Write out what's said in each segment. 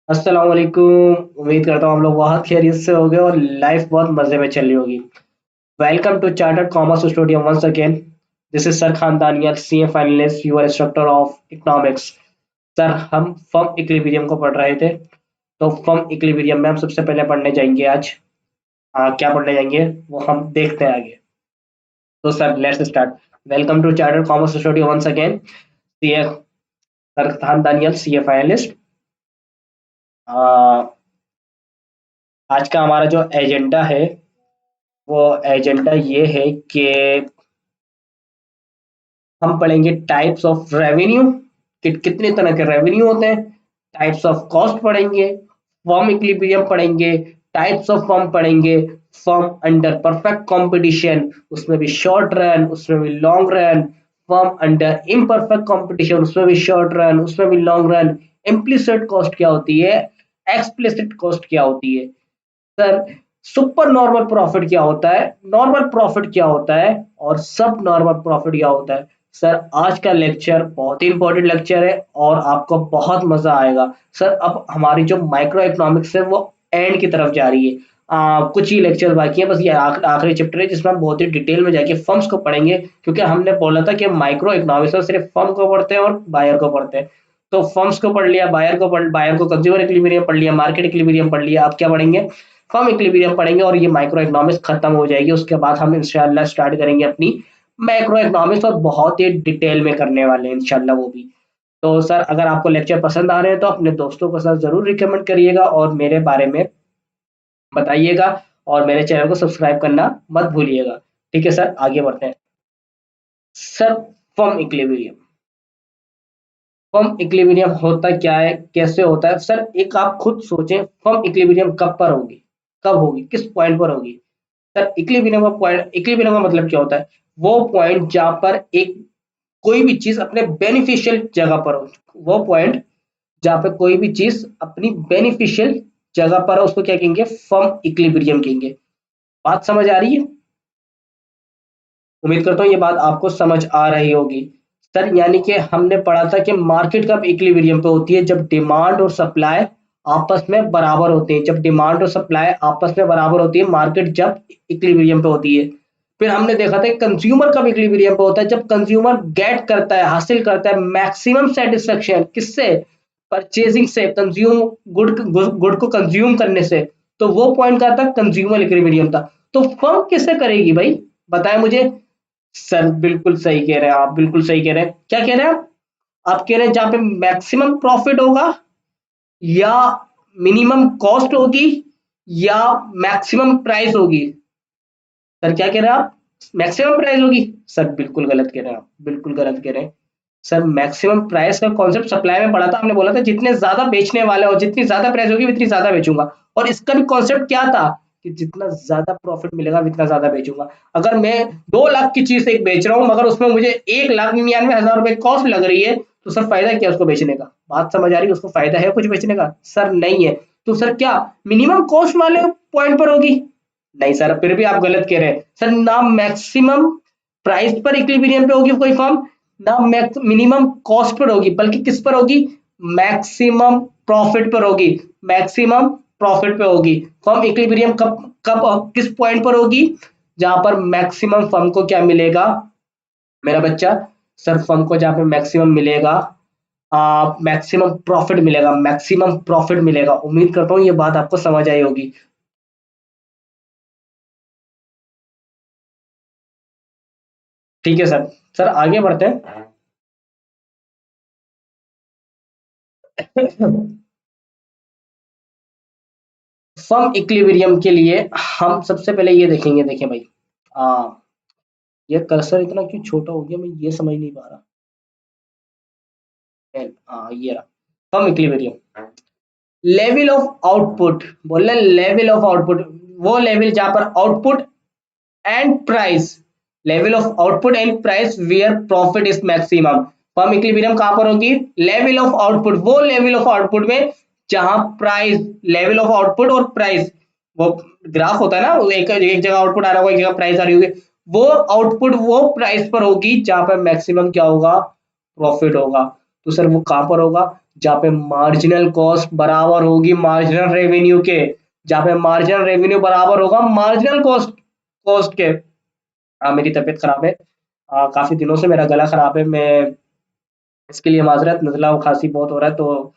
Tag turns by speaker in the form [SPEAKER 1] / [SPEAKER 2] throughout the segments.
[SPEAKER 1] अस्सलाम वालेकुम। उम्मीद करता हूँ हम लोग बहुत खैरियत से होंगे और लाइफ बहुत मजे में चल रही होगी। Welcome to chartered commerce studio once again. This is sir Khan Daniyal, CA finalist, your instructor of economics. Sir, हम फर्म इक्विलिब्रियम को पढ़ रहे थे। तो फर्म इक्विलिब्रियम में हम सबसे पहले पढ़ने जाएंगे आज। क्या पढ़ने जाएंगे वो हम देखते हैं आगे। तो sir, let's start. Welcome to chartered commerce studio once again. CA sir Khan Daniyal, CA finalist. आज का हमारा जो एजेंडा है वो एजेंडा ये है कि हम पढ़ेंगे टाइप्स ऑफ रेवेन्यू, कि कितने तरह के रेवेन्यू होते हैं। टाइप्स ऑफ कॉस्ट पढ़ेंगे, फर्म इक्विलिब्रियम पढ़ेंगे, टाइप्स ऑफ फर्म पढ़ेंगे, फर्म अंडर परफेक्ट कंपटीशन, उसमें भी शॉर्ट रन, उसमें भी long run, firm under imperfect competition, उसमें भी शॉर्ट रन, उसमें भी लॉन्ग रन। इम्प्लिसिट कॉस्ट क्या होती है, एक्सप्लिसिट कॉस्ट क्या होती है। सर, सुपर नॉर्मल प्रॉफिट क्या होता है, नॉर्मल प्रॉफिट क्या होता है, और सब नॉर्मल प्रॉफिट क्या होता है। सर, आज का लेक्चर बहुत ही इंपॉर्टेंट लेक्चर है और आपको बहुत मजा आएगा। सर, अब हमारी जो माइक्रो इकोनॉमिक्स है वो एंड की तरफ जा रही है। कुछ ही लेक्चर बाकी है, बस ये आखिरी चैप्टर है जिसमें हम बहुत ही डिटेल में जाके फर्म्स को पढ़ेंगे, क्योंकि हमने बोला था कि माइक्रो इकोनॉमिक्स में सिर्फ फर्म को पढ़ते हैं और बायर को पढ़ते हैं। तो फर्म्स को पढ़ लिया, बायर को कंज्यूमर इक्विलिब्रियम पढ़ लिया, मार्केट इक्विलिब्रियम पढ़ लिया। आप क्या पढ़ेंगे, फर्म इक्विलिब्रियम पढ़ेंगे और ये माइक्रो इकोनॉमिक्स खत्म हो जाएगी। उसके बाद हम इंशाल्लाह स्टार्ट करेंगे अपनी मैक्रो इकोनॉमिक्स, और बहुत ही डिटेल में करने वाले हैं इंशाल्लाह वो भी। तो सर, अगर आपको लेक्चर पसंद आ रहे हैं तो अपने दोस्तों के साथ जरूर रिकमेंड करिएगा और मेरे बारे में बताइएगा, और मेरे चैनल को सब्सक्राइब करना मत भूलिएगा। ठीक है सर, आगे बढ़ते हैं। Sir, firm equilibrium, firm equilibrium होता क्या है, कैसे होता है। सर, एक आप खुद सोचें, फर्म इक्विलिब्रियम कब पर होगी, कब होगी, किस पॉइंट पर होगी। सर, इक्विलिब्रियम का पॉइंट, इक्विलिब्रियम का मतलब क्या होता है, वो पॉइंट जहां पर एक कोई भी चीज अपने बेनिफिशियल जगह पर हो। वो पॉइंट जहां पर कोई भी चीज अपनी बेनिफिशियल जगह पर हो, उसको क्या कहेंगे, फर्म इक्विलिब्रियम कहेंगे। बात समझ आ रही है। उम्मीद करता हूँ ये बात आपको समझ आ रही होगी। सर, यानी कि हमने पढ़ा था कि मार्केट कब इक्विलिब्रियम पे होती है, जब डिमांड और सप्लाई आपस में बराबर होते हैं। जब डिमांड और सप्लाई आपस में बराबर होती है, मार्केट जब इक्विलिब्रियम पे होती है। फिर हमने देखा था कंज्यूमर कब इक्विलिब्रियम पे होता है, जब कंज्यूमर गेट करता है, हासिल करता है मैक्सिमम सेटिस्फेक्शन, किससे, परचेजिंग से, कंज्यूम गुड, गुड को कंज्यूम करने से। तो वो पॉइंट क्या था, कंज्यूमर इक्विलिब्रियम था। तो फर्म किससे करेगी भाई, बताएं मुझे। सर, बिल्कुल सही कह रहे हैं आप, बिल्कुल सही कह रहे हैं। क्या कह रहे हैं आप कह रहे हैं जहां पे मैक्सिमम प्रॉफिट होगा, या मिनिमम कॉस्ट होगी, या मैक्सिमम प्राइस होगी। सर, क्या कह रहे हैं आप, मैक्सिमम प्राइस होगी। सर, बिल्कुल गलत कह रहे हैं आप, बिल्कुल गलत कह रहे हैं। सर, मैक्सिमम प्राइस का कॉन्सेप्ट सप्लाई में पढ़ा था, हमने बोला था जितने ज्यादा बेचने वाले हो, जितनी ज्यादा प्राइस होगी उतनी ज्यादा बेचूंगा। और इसका भी कॉन्सेप्ट क्या था, कि जितना ज्यादा प्रॉफिट मिलेगा उतना ज्यादा बेचूंगा। अगर मैं 2 लाख की चीज एक बेच रहा हूँ मगर उसमें मुझे 1,99,000 रुपए कॉस्ट लग रही है, तो सर फायदा क्या है उसको बेचने का। बात समझ आ रही है, उसको फायदा है कुछ बेचने का, सर नहीं है। तो सर, क्या मिनिमम कॉस्ट वाले पॉइंट पर होगी। नहीं सर, फिर भी आप गलत कह रहे हैं। सर, ना मैक्सिमम प्राइस पर इक्विलिब्रियम पे होगी कोई फर्म, ना मिनिमम कॉस्ट पर होगी, बल्कि किस पर होगी, मैक्सिमम प्रॉफिट पर होगी। मैक्सिमम प्रॉफिट पे होगी फर्म इक्विलिब्रियम। कब कब किस पॉइंट पर होगी, जहां पर मैक्सिमम फर्म को क्या मिलेगा मेरा बच्चा। सर, फर्म को जहां पे मैक्सिमम मिलेगा, मैक्सिमम प्रॉफिट मिलेगा, मैक्सिमम प्रॉफिट मिलेगा। उम्मीद करता हूँ ये बात आपको समझ आई होगी। ठीक है सर। सर, आगे बढ़ते हैं। फर्म इक्विलिब्रियम के लिए हम सबसे पहले ये देखेंगे, देखें भाई। आ, ये कर्सर इतना क्यों छोटा हो गया, मैं ये समझ नहीं पा रहा। ये रहा firm equilibrium. Level of output, बोले लेवल ऑफ आउटपुट, वो लेवल जहां पर output and price, level of output and price where profit is maximum. Firm equilibrium कहां पर होगी, लेवल ऑफ आउटपुट, वो लेवल ऑफ आउटपुट में जहां प्राइस, लेवल ऑफ आउटपुट और प्राइस, वो ग्राफ होता है ना, एक एक जगह आउटपुट आ रहा होगा, एक जगह प्राइस आ रही होगी। वो आउटपुट वो प्राइस पर होगी जहां पर मैक्सिमम क्या होगा, प्रॉफिट होगा। तो सर, वो कहां पर होगा, जहाँ पे मार्जिनल कॉस्ट बराबर होगी मार्जिनल रेवेन्यू के, जहाँ पे मार्जिनल रेवेन्यू बराबर होगा मार्जिनल कॉस्ट कॉस्ट के। मेरी तबीयत खराब है, काफी दिनों से मेरा गला खराब है, मैं इसके लिए माजरत, नजला और खांसी बहुत हो रहा है, तो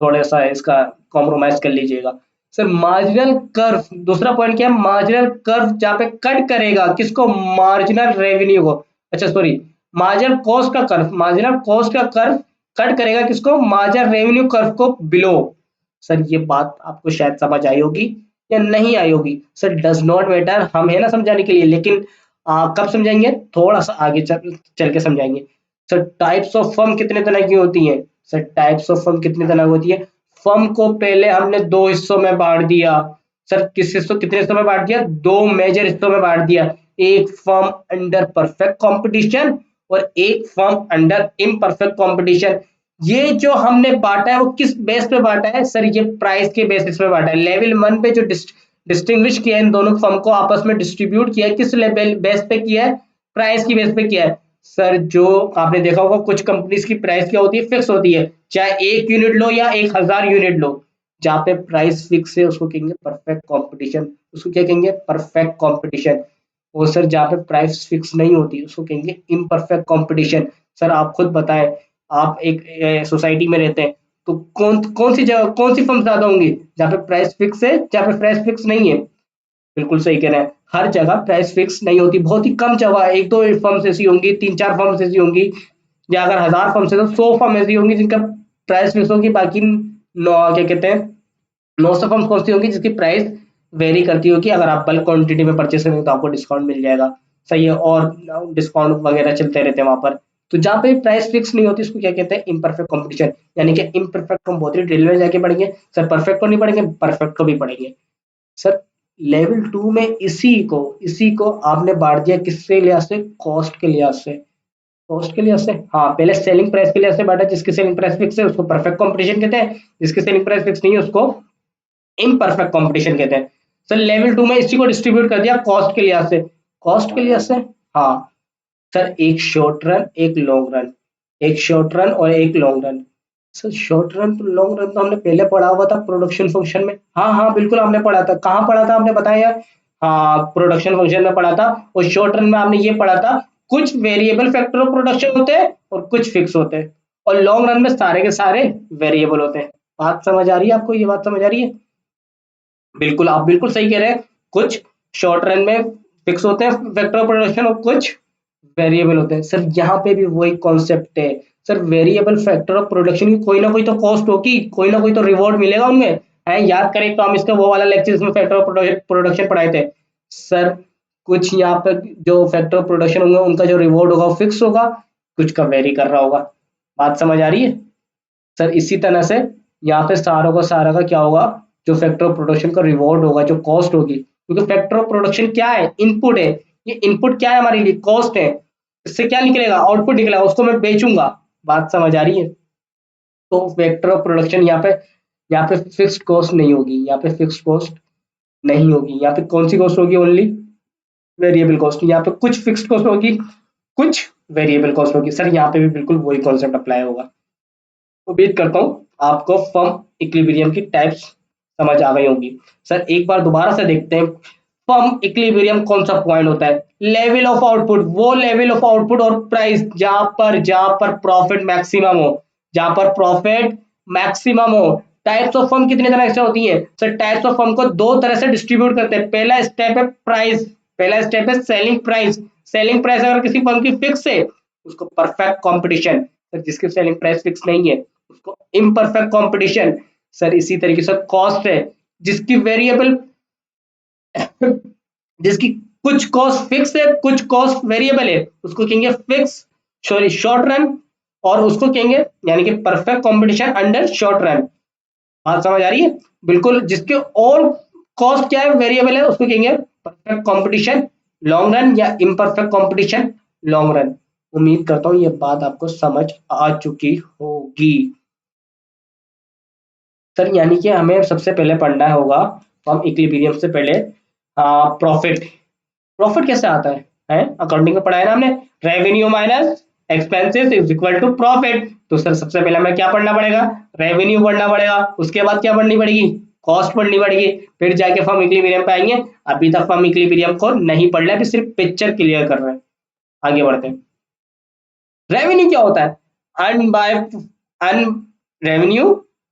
[SPEAKER 1] थोड़ा सा इसका कॉम्प्रोमाइज कर लीजिएगा। सर मार्जिनल कर्व, दूसरा पॉइंट क्या है, मार्जिनल कर्व जहाँ पे कट करेगा किसको, मार्जिनल रेवेन्यू को, अच्छा सॉरी, मार्जिनल कॉस्ट का कर्व, मार्जिनल कॉस्ट का कर्व कट करेगा किसको, मार्जिनल रेवेन्यू कर्व को बिलो। सर ये बात आपको शायद समझ आई होगी या नहीं आई होगी, सर डज नॉट मैटर, हम है ना समझाने के लिए, लेकिन कब समझाएंगे, थोड़ा सा आगे चल के समझाएंगे। सर टाइप्स ऑफ फर्म कितने तरह की होती है, सर टाइप्स ऑफ फर्म कितनी तरह की होती है, फर्म को पहले हमने दो हिस्सों में बांट दिया। सर कितने हिस्सों में बांट दिया, दो मेजर हिस्सों में बांट दिया, एक फर्म अंडर परफेक्ट कंपटीशन और एक फर्म अंडर इम्परफेक्ट कंपटीशन। ये जो हमने बांटा है वो किस बेस पे बांटा है, सर ये प्राइस के बेसिस पे बांटा है। लेवल 1 पे जो डिस्टिंग्विश किया है इन दोनों फर्म को, आपस में डिस्ट्रीब्यूट किया है, किस लेवल बेस पे किया है, प्राइस की बेस पे किया है। सर जो आपने देखा होगा कुछ कंपनीज की प्राइस क्या होती है, फिक्स होती है, चाहे 1 यूनिट लो या 1000 यूनिट लो, जहाँ पे प्राइस फिक्स है उसको कहेंगे परफेक्ट कंपटीशन, उसको क्या कहेंगे, परफेक्ट कंपटीशन। और सर जहाँ पे प्राइस फिक्स नहीं होती उसको कहेंगे इम्परफेक्ट कंपटीशन। सर आप खुद बताएं, आप एक सोसाइटी में रहते हैं, तो कौन कौन सी जगह, कौन सी फर्म ज्यादा होंगी, जहाँ पे प्राइस फिक्स है, जहाँ पे प्राइस फिक्स नहीं है। बिल्कुल सही कह रहे हैं, हर जगह प्राइस फिक्स नहीं होती, बहुत ही कम जगह, एक दो फर्म्स ऐसी होंगी, तीन चार फर्म्स ऐसी होंगी, या अगर 1000 फर्म्स है तो 100 फर्म ऐसी होंगी जिनका प्राइस फिक्स होगी, बाकी नौ क्या कहते हैं, 900 फर्म्स कौन सी होंगी जिसकी प्राइस वेरी करती होगी, अगर आप बल्क क्वांटिटी में परचेस करेंगे तो आपको डिस्काउंट मिल जाएगा, सही है, और डिस्काउंट वगैरह चलते रहते हैं वहां पर। तो जहाँ पे प्राइस फिक्स नहीं होती उसको क्या कहते हैं, इम्परफेक्ट कंपटीशन। यानी कि इम्परफेक्ट हम बहुत ही डिटेल में जाके पढ़ेंगे, सर परफेक्ट को नहीं पढ़ेंगे, परफेक्ट को भी पढ़ेंगे। सर लेवल 2 में इसी को आपने बांट दिया किसके लिहाज से, कॉस्ट के लिहाज से, कॉस्ट के लिहाज से, हाँ पहले सेलिंग प्राइस के लिहाज से बांटा, जिसकी सेलिंग प्राइस फिक्स है उसको परफेक्ट कंपटीशन कहते हैं, जिसकी सेलिंग प्राइस फिक्स नहीं है उसको इम्परफेक्ट कंपटीशन कहते हैं। सर लेवल 2 में इसी को डिस्ट्रीब्यूट कर दिया कॉस्ट के लिहाज से, कॉस्ट के लिहाज से, हाँ सर एक शॉर्ट रन एक लॉन्ग रन, एक शॉर्ट रन और एक long run. Sir short run तो लॉन्ग रन तो हमने पहले पढ़ा हुआ था प्रोडक्शन फंक्शन में, हाँ हाँ बिल्कुल हमने पढ़ा था, कहाँ पढ़ा था आपने बताया, हाँ प्रोडक्शन फंक्शन में पढ़ा था। और शॉर्ट रन में आपने ये पढ़ा था कुछ वेरिएबल फैक्टर ऑफ प्रोडक्शन होते हैं और कुछ फिक्स होते हैं, और लॉन्ग रन में सारे के सारे वेरिएबल होते हैं। बात समझ आ रही है आपको, ये बात समझ आ रही है, बिल्कुल आप बिल्कुल सही कह रहे हैं, कुछ शॉर्ट रन में फिक्स होते हैं फैक्टर ऑफ प्रोडक्शन और कुछ वेरिएबल होते हैं। सर यहाँ पे भी वही कॉन्सेप्ट है, sir variable factor of production की कोई ना कोई तो कॉस्ट होगी, कोई ना कोई तो रिवॉर्ड मिलेगा उनमें, है याद करें तो हम इसका वो वाला लेक्चर इसमें फैक्टर ऑफ प्रोडक्शन पढ़ाए थे। सर कुछ यहाँ पे जो फैक्टर ऑफ प्रोडक्शन होंगे उनका जो रिवॉर्ड होगा वो फिक्स होगा, कुछ का वेरी कर रहा होगा। बात समझ आ रही है, सर इसी तरह से यहाँ पे सारों का सारा का क्या होगा, जो फैक्टर ऑफ प्रोडक्शन का रिवॉर्ड होगा, जो कॉस्ट होगी, क्योंकि फैक्टर ऑफ प्रोडक्शन क्या है, इनपुट है, ये इनपुट क्या है हमारे लिए, कॉस्ट है, इससे क्या निकलेगा, आउटपुट निकलेगा, उसको मैं बेचूंगा। बात समझ आ रही है, तो फैक्टर ऑफ प्रोडक्शन यहाँ पे फिक्स्ड कॉस्ट नहीं होगी, यहाँ पे फिक्स्ड कॉस्ट नहीं होगी, यहाँ पे कौन सी कॉस्ट होगी, ओनली वेरिएबल कॉस्ट, यहाँ पे कुछ फिक्स्ड कॉस्ट होगी, कुछ वेरिएबल कॉस्ट होगी। सर यहाँ पे भी बिल्कुल वही कॉन्सेप्ट अप्लाई होगा। उम्मीद करता हूँ आपको फर्म इक्विलिब्रियम की टाइप्स समझ आ गई होंगी। सर एक बार दोबारा से देखते हैं, फर्म इक्विलिब्रियम कौन सा पॉइंट होता है, लेवल ऑफ आउटपुट, वो लेवल ऑफ आउटपुट और प्राइस जहां पर प्रॉफिट मैक्सिमम हो, जहां पर प्रॉफिट मैक्सिमम हो। टाइप्स ऑफ फर्म कितने तरह से होती है, सर टाइप्स ऑफ फर्म को दो तरह से डिस्ट्रीब्यूट करते हैं, पहला स्टेप है प्राइस, पहला स्टेप है सेलिंग प्राइस। सेलिंग प्राइस अगर किसी फर्म की फिक्स है उसको परफेक्ट कंपटीशन, सर जिसकी सेलिंग प्राइस फिक्स नहीं है उसको इम्परफेक्ट कंपटीशन। सर इसी तरीके से कॉस्ट है, जिसकी वेरिएबल जिसकी कुछ कॉस्ट फिक्स है कुछ कॉस्ट वेरिएबल है उसको कहेंगे फिक्स, सॉरी शॉर्ट रन, और उसको कहेंगे यानी कि perfect competition under short run. बात समझ आ रही है, बिल्कुल, जिसके और कॉस्ट क्या है, वेरिएबल है, उसको कहेंगे परफेक्ट कंपटीशन लॉन्ग रन या इम्परफेक्ट कंपटीशन लॉन्ग रन। उम्मीद करता हूँ ये बात आपको समझ आ चुकी होगी। सर यानी कि हमें सबसे पहले पढ़ना होगा फर्म इक्विलिब्रियम से पहले प्रॉफिट। प्रॉफिट कैसे आता है अकाउंटिंग में पढ़ा है ना हमने, revenue minus expenses is equal to profit. तो सर सबसे पहले हमें क्या पढ़ना पड़ेगा, रेवेन्यू पढ़ना पड़ेगा, उसके बाद क्या पढ़नी पड़ेगी, कॉस्ट पढ़नी पड़ेगी, फिर जाके फर्म इक्विलिब्रियम पे आएंगे। अभी तक फर्म इक्विलिब्रियम को नहीं पढ़ रहे, अभी सिर्फ पिक्चर क्लियर कर रहे हैं। आगे बढ़ते हैं। रेवेन्यू क्या होता है, earn by earn revenue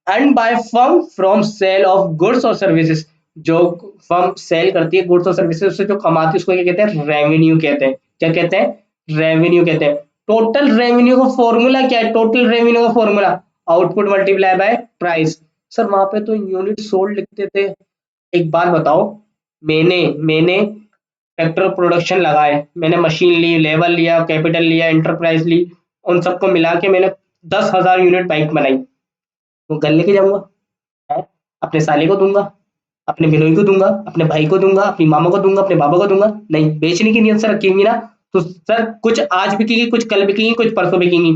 [SPEAKER 1] earn by firm from sale of goods और सर्विसेज। जो फर्म सेल करती है गुड्स और सर्विसेज, उससे जो कमाती है उसको क्या कहते हैं, रेवेन्यू कहते हैं। क्या कहते हैं, रेवेन्यू कहते हैं। टोटल रेवेन्यू का फॉर्मूला क्या है, टोटल रेवेन्यू का formula output multiply by price. Sir वहां पे तो यूनिट सोल्ड लिखते थे। एक बात बताओ, मैंने मैंने फैक्टर ऑफ प्रोडक्शन लगाए, मैंने मशीन ली, लेवल लिया, कैपिटल लिया, एंटरप्राइज ली, उन सबको मिला के मैंने 10,000 यूनिट बाइक बनाई, वो घर लेके जाऊंगा, है? अपने साले को दूंगा, अपने बिनोई को दूंगा, अपने भाई को दूंगा, अपनी मामा को दूंगा, अपने बाबा को दूंगा? नहीं, बेचने की नियत से रखेंगी ना। तो सर कुछ आज बिकेगी, कुछ कल बिकेगी, कुछ परसों बिकेंगी,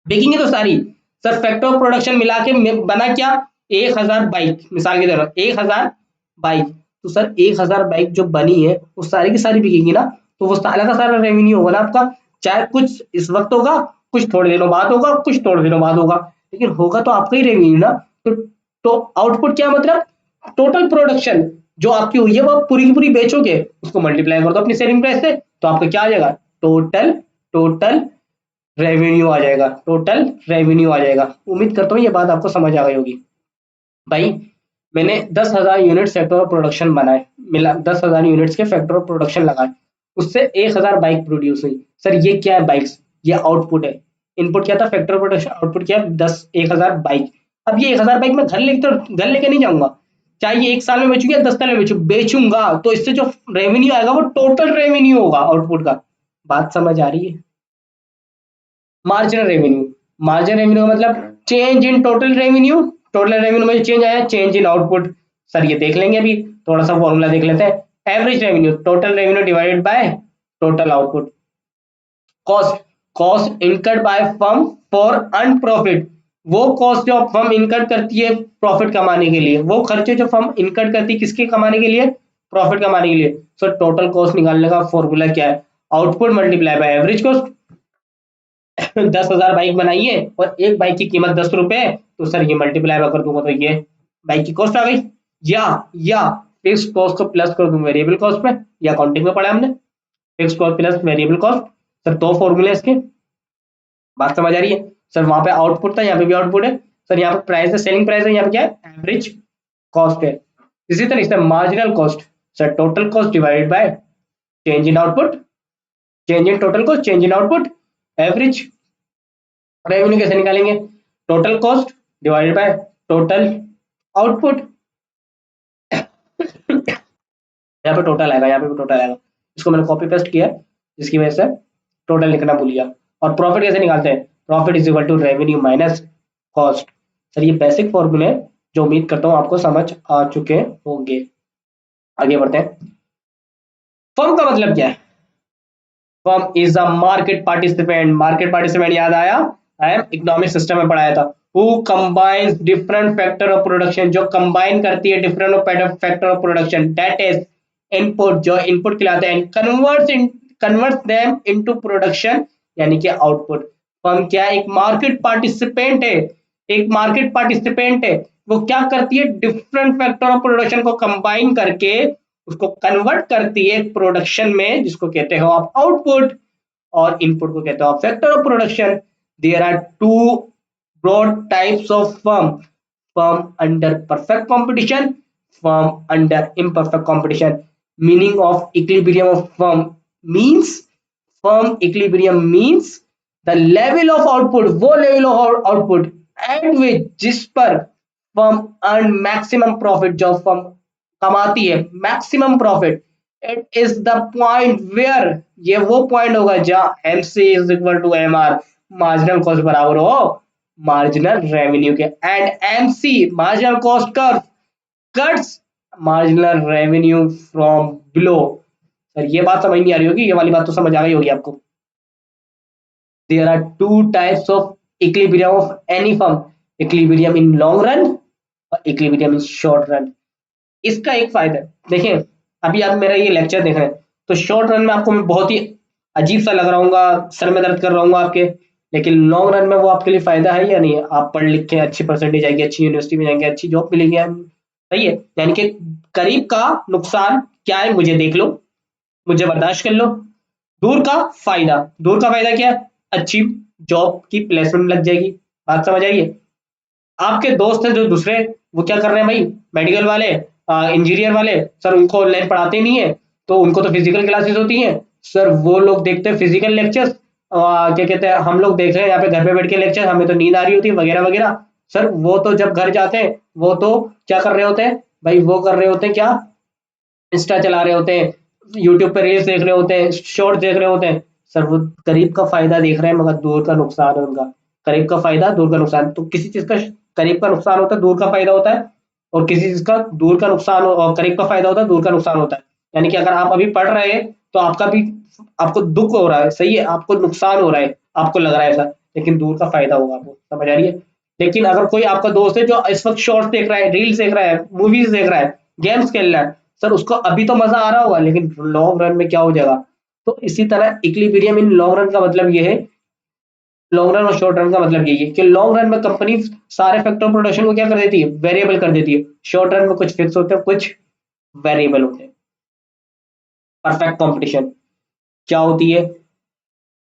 [SPEAKER 1] बिकेंगी तो सारी। सर फैक्टर ऑफ प्रोडक्शन मिला के बना क्या, 1,000 बाइक, मिसाल की तरह 1,000 बाइक। तो सर 1,000 बाइक जो बनी है वो सारी की सारी बिकेगी ना, तो वो सारा का सारा रेवेन्यू होगा ना आपका। चाहे कुछ इस वक्त होगा, कुछ थोड़े दिनों बाद होगा, कुछ थोड़े दिनों बाद होगा, लेकिन होगा तो आपका ही रेवेन्यू ना। तो आउटपुट क्या मतलब, टोटल प्रोडक्शन जो आपकी हुई है वो आप पूरी की पूरी बेचोगे, उसको मल्टीप्लाई कर दो अपनी सेलिंग प्राइस से, तो आपका क्या आ जाएगा, टोटल टोटल रेवेन्यू आ जाएगा, टोटल रेवेन्यू आ जाएगा। उम्मीद करता हूँ ये बात आपको समझ आ गई होगी। भाई मैंने 10,000 यूनिट फैक्टर ऑफ प्रोडक्शन बनाए, मिला 10,000 यूनिट्स के फैक्टर ऑफ प्रोडक्शन लगाए, उससे 1,000 बाइक प्रोड्यूस हुई। सर ये क्या है, बाइक्स, ये आउटपुट है। इनपुट क्या था, फैक्टर ऑफ प्रोडक्शन, आउटपुट क्या है, 1,000 बाइक। अब ये 1,000 बाइक मैं घर लेके नहीं जाऊंगा, चाहे ये 1 साल में बेचूंगा या 10 साल में बेचूंगा, तो इससे जो रेवेन्यू आएगा वो टोटल रेवेन्यू होगा आउटपुट का। बात समझ आ रही है। मार्जिनल रेवेन्यू, मार्जिनल रेवेन्यू का मतलब change in total revenue, total revenue में चेंज आया, चेंज इन आउटपुट। सर ये देख लेंगे, अभी थोड़ा सा फॉर्मूला देख लेते हैं। Average revenue, total revenue divided by total output. Cost, cost incurred by firm for earn profit, वो कॉस्ट जो फर्म इनकर्ड करती है प्रॉफिट कमाने के लिए, वो खर्चे जो फर्म इनकर्ड करती है किसके कमाने के लिए, प्रॉफिट कमाने के लिए। सर टोटल कॉस्ट निकालने का फॉर्मूला क्या है, output multiply by average cost. 10,000 bike बनाई है और एक बाइक की कीमत 10 रुपए है, तो सर ये मल्टीप्लाई कर दूंगा तो ये बाइक की कॉस्ट आ गई। या फिक्स कॉस्ट को प्लस कर दूं वेरिएबल कॉस्ट में, या अकाउंटिंग में पढ़ा हमने, fix cost plus variable cost. Sir दो फॉर्मूले इसके, बात समझ आ रही है। सर वहां पे आउटपुट था, यहाँ पे भी आउटपुट है। सर यहाँ पे प्राइस है, सेलिंग प्राइस है, यहाँ पे क्या है, एवरेज कॉस्ट है। इसी तरह से marginal cost, sir total cost divided by change in output, change in total cost, change in output, average. Revenue कैसे निकालेंगे, total cost divided by total output. यहाँ पे टोटल आएगा, यहाँ पे भी टोटल आएगा, इसको मैंने कॉपी पेस्ट किया जिसकी वजह से टोटल लिखना भूल गया। और प्रॉफिट कैसे निकालते हैं, profit is equal to revenue minus cost. Sir ये बेसिक फॉर्मूले हैं जो उम्मीद करता हूँ आपको समझ आ चुके होंगे। आगे बढ़ते हैं। फर्म का मतलब क्या है, firm is a market participant, market participant याद आया, आई एम इकोनॉमिक सिस्टम में पढ़ाया था। Who combines different factor of production, जो कंबाइन करती है different factor of production, that is input, जो इनपुट खिलाते हैं, कन्वर्ट्स देम इनटू प्रोडक्शन यानी कि आउटपुट। फर्म क्या है, एक मार्केट पार्टिसिपेंट है, एक मार्केट पार्टिसिपेंट है। वो क्या करती है, डिफरेंट फैक्टर ऑफ प्रोडक्शन को कंबाइन करके उसको कन्वर्ट करती है प्रोडक्शन में, जिसको कहते हो आप आउटपुट, और इनपुट को कहते हो आप factor of production. There are two broad types of firm, firm under perfect competition, firm under imperfect competition। Meaning of equilibrium of firm means, firm equilibrium means the level of output, वो level of output and which जिस पर firm earn maximum profit, जो firm कमाती है maximum profit. It is the point where, ये वो point होगा जहां M C is equal to M are, marginal cost बराबर हो मार्जिनल रेवेन्यू के, and M C marginal cost curve cuts marginal revenue from below. Sir ये बात समझ नहीं आ रही होगी, ये वाली बात तो समझ आ गई होगी आपको। There are two types of equilibrium of any firm, equilibrium in long run और इक्विलिब्रियम इन शॉर्ट रन। इसका एक फायदा है, देखिए अभी आप मेरा ये लेक्चर देख रहे हैं, तो शॉर्ट रन में आपको मैं बहुत ही अजीब सा लग रहा हूँ, सर में दर्द कर रहा हूँ आपके, लेकिन लॉन्ग रन में वो आपके लिए फायदा है या नहीं है? आप पढ़ लिख के अच्छी परसेंटेज आएगी, अच्छी यूनिवर्सिटी में जाएंगे, अच्छी जॉब मिलेगी, सही है। यानी कि करीब का नुकसान क्या है मुझे देख लो, मुझे बर्दाश्त कर लो। दूर का फायदा क्या है? अच्छी जॉब की प्लेसमेंट लग जाएगी। बात समझ आई है? आपके दोस्त हैं जो दूसरे, वो क्या कर रहे हैं भाई, मेडिकल वाले, इंजीनियर वाले, सर उनको ऑनलाइन पढ़ाते नहीं है, तो उनको तो फिजिकल क्लासेस होती हैं, सर वो लोग देखते हैं फिजिकल लेक्चर्स, क्या कहते हैं, हम लोग देख रहे हैं यहाँ पे घर पे बैठ के लेक्चर, हमें तो नींद आ रही होती है वगैरह वगैरह। सर वो तो जब घर जाते हैं, वो तो क्या कर रहे होते हैं भाई, वो कर रहे होते हैं क्या, इंस्टा चला रहे होते हैं, यूट्यूब पे रील्स देख रहे होते हैं, शॉर्ट देख रहे होते हैं। सर वो करीब का फायदा देख रहे हैं मगर दूर का नुकसान है उनका। करीब का फायदा, दूर का नुकसान, तो किसी चीज का करीब का नुकसान होता है, दूर का फायदा होता है, और किसी चीज का दूर का नुकसान और करीब का फायदा होता है, दूर का नुकसान होता है। यानी कि अगर आप अभी पढ़ रहे हैं तो आपका भी, आपको दुख हो रहा है, सही है, आपको नुकसान हो रहा है, आपको लग रहा है ऐसा, लेकिन दूर का फायदा होगा आपको, समझ आ रही है? लेकिन अगर कोई आपका दोस्त है जो इस वक्त शॉर्ट्स देख रहा है, रील्स देख रहा है, मूवीज देख रहा है, गेम्स खेल रहा है, सर उसको अभी तो मजा आ रहा होगा, लेकिन लॉन्ग रन में क्या हो जाएगा? तो इसी तरह इक्विलिब्रियम इन लॉन्ग रन का मतलब ये है, लॉन्ग रन और शॉर्ट रन का मतलब यही है कि लॉन्ग रन में कंपनी सारे फैक्टर प्रोडक्शन को क्या कर देती है, वेरिएबल कर देती है। शॉर्ट रन में कुछ फिक्स होते हैं, कुछ वेरिएबल होते हैं। परफेक्ट कंपटीशन क्या होती है?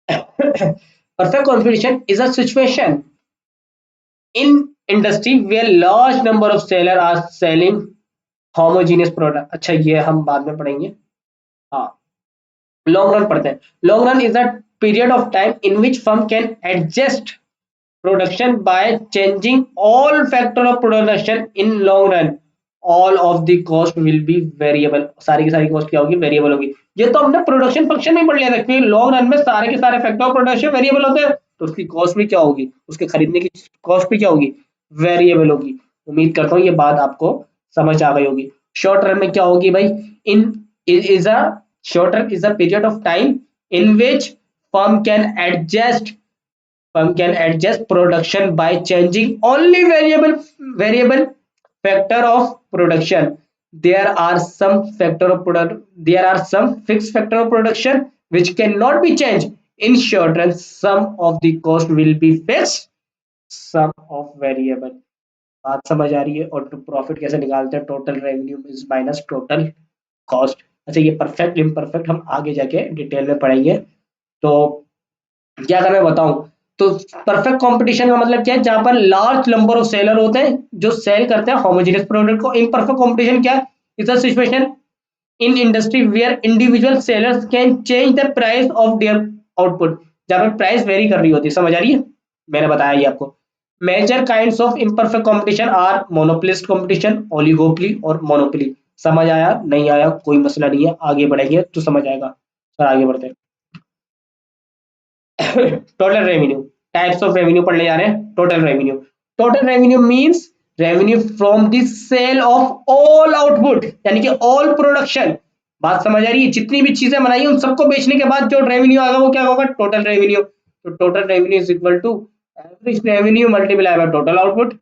[SPEAKER 1] Perfect competition is a situation in industry where large number of seller are selling homogeneous product. अच्छा ये हम बाद में पढ़ेंगे। हाँ, लॉन्ग रन पढ़ते हैं। Long run is a period of time in which firm can adjust production by changing all factor of production in long run, all of the cost will be variable. सारी की सारी cost क्या होगी, variable होगी। ये तो हमने production function में पढ़ लिया था कि लॉन्ग रन में सारे के सारे फैक्टर ऑफ प्रोडक्शन वेरिएबल होते हैं, तो उसकी कॉस्ट भी क्या होगी, उसके खरीदने की कॉस्ट भी क्या होगी, वेरिएबल होगी। उम्मीद करता हूँ ये बात आपको समझ आ गई होगी। शॉर्ट रन में क्या होगी भाई, in is a short run is a period of time in which firm can adjust firm can adjust production by changing only variable factor of production. There are some fixed factor of production which cannot be changed. In short run, some of the cost will be fixed, some of variable। बात समझ आ रही है? और profit कैसे निकालते हैं, total revenue is minus total cost. अच्छा ये परफेक्ट इम्परफेक्ट हम आगे जाके डिटेल में पढ़ेंगे। तो क्या अगर मैं बताऊं, तो परफेक्ट कंपटीशन का मतलब क्या है, जहां पर लार्ज नंबर ऑफ सेलर होते हैं जो सेल करते हैं होमोजेनियस प्रोडक्ट को। इम्परफेक्ट कंपटीशन क्या है, is a situation in industry where individual sellers can change the price of their output, जहां पर प्राइस वेरी कर रही होती है। समझ आ रही है? मैंने बताया ये आपको। Major kinds of imperfect competition are monopolist competition, oligopoly और मोनोपोली। समझ आया नहीं आया कोई मसला नहीं है, आगे बढ़ेंगे तो समझ आएगा। सर आगे बढ़ते हैं। Total revenue, types of revenue पढ़ने जा रहे हैं। Total revenue means revenue from the sale of all output, यानी कि ऑल प्रोडक्शन। बात समझ आ रही है? जितनी भी चीजें बनाई हैं उन सबको बेचने के बाद जो रेवेन्यू आएगा वो क्या होगा, टोटल रेवेन्यू। तो total revenue is equal to average revenue multiply by total output.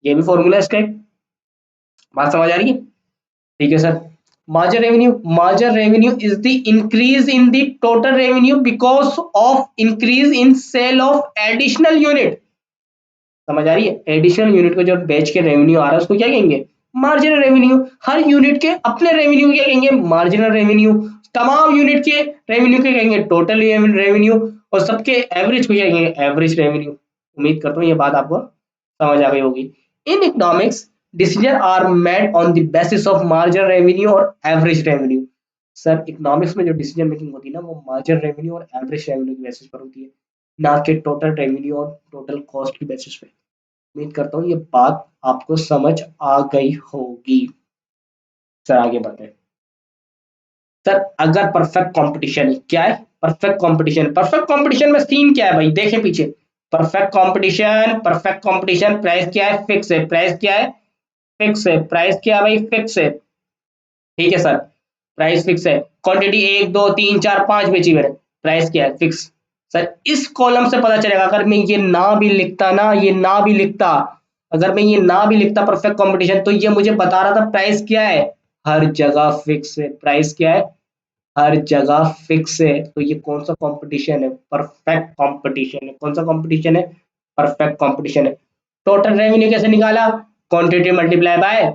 [SPEAKER 1] ये भी फॉर्मूला इसका एक। बात समझ आ रही है? ठीक है sir. Margin revenue is the increase in the total revenue because of increase in sale of additional unit। समझ आ रही है? एडिशनल यूनिट को जो बेच के रेवेन्यू आ रहा है उसको क्या कहेंगे, मार्जिनल रेवेन्यू। हर यूनिट के अपने रेवेन्यू क्या कहेंगे, मार्जिनल रेवेन्यू। तमाम यूनिट के रेवेन्यू के कहेंगे टोटल रेवेन्यू, और सबके एवरेज को क्या कहेंगे, एवरेज रेवेन्यू। उम्मीद करता हूँ ये बात आपको समझ आ गई होगी। In economics decision are made on the basis of marginal revenue और एवरेज रेवेन्यू। सर इकोनॉमिक्स में जो डिसीजन मेकिंग होती है ना, वो मार्जिनल रेवेन्यू और एवरेज रेवेन्यू की बेसिस पर होती है, ना कि टोटल रेवेन्यू और टोटल कॉस्ट की बेसिस पे। उम्मीद करता हूँ ये बात आपको समझ आ गई होगी। सर आगे बढ़ते हैं। सर अगर परफेक्ट कंपटीशन क्या है, परफेक्ट कंपटीशन में सीन क्या है भाई, देखें पीछे। परफेक्ट कंपटीशन प्राइस क्या है, फिक्स है। प्राइस क्या है, फिक्स है। प्राइस क्या है भाई, फिक्स है। ठीक है सर, प्राइस फिक्स है। क्वांटिटी 1 2 3 4 5 बेची मैंने, प्राइस क्या है, फिक्स। सर इस कॉलम से पता चलेगा, अगर मैं ये ना भी लिखता ना, ये ना भी लिखता, अगर मैं ये ना भी लिखता परफेक्ट कंपटीशन, तो ये मुझे बता रहा था प्राइस क्या है, हर जगह फिक्स है। प्राइस क्या है, हर जगह फिक्स है। तो ये कौन सा कंपटीशन है? परफेक्ट कंपटीशन है। कौन सा कंपटीशन है? परफेक्ट कंपटीशन है। टोटल रेवेन्यू कैसे निकाला? क्वांटिटी मल्टीप्लाई बाय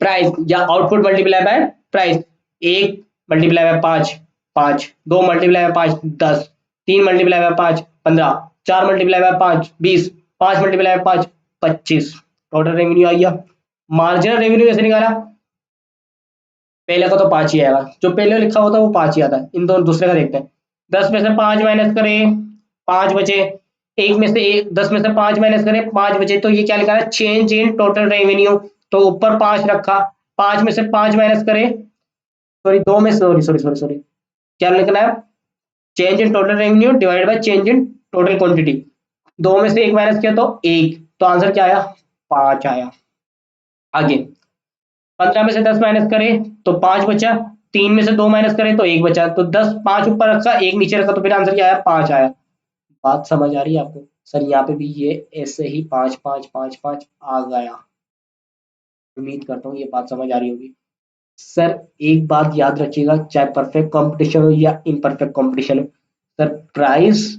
[SPEAKER 1] प्राइस, या आउटपुट मल्टीप्लाई बाय प्राइस। एक मल्टीप्लाई बाय पांच, पांच। दो मल्टीप्लाई बाय पांच, 10। तीन मल्टीप्लाई बाय पांच, 15। चार मल्टीप्लाई बाय पांच, 20। पांच मल्टीप्लाई बाय पांच, 25। टोटल रेवेन्यू आ गया। मार्जिनल रेवेन्यू कैसे निकाला? पहले का तो पांच ही आएगा, जो पहले लिखा होता है वो पांच ही आता है। इन दोनों दूसरे का देखते हैं। 10 में से 5 माइनस करें, 5 बचे। एक में से एक, 10 में से 5 माइनस करें, 5 बचे। तो ये क्या लिखा है? Change in total revenue. तो ऊपर 5 रखा, 5 में से 5 माइनस करें, सॉरी दो में, सॉरी सॉरी सॉरी सॉरी, क्या लिखना है? Change in total revenue divide by change in total quantity. दो में से एक माइनस किया तो एक, तो आंसर क्या आया? 5 आया। आगे 15 में से 10 माइनस करें तो 5 बचा। तीन में से दो माइनस करें तो एक बचा। तो 10, 5 ऊपर रखा, एक नीचे रखा, तो फिर आंसर क्या आया? 5 आया। बात समझ आ रही है आपको? सर यहाँ पे भी ये ऐसे ही 5 5 5 5 आ गया। उम्मीद करता हूँ ये बात समझ आ रही होगी। सर एक बात याद रखिएगा, चाहे परफेक्ट कंपटीशन हो या इनपरफेक्ट कंपटीशन हो, सर प्राइस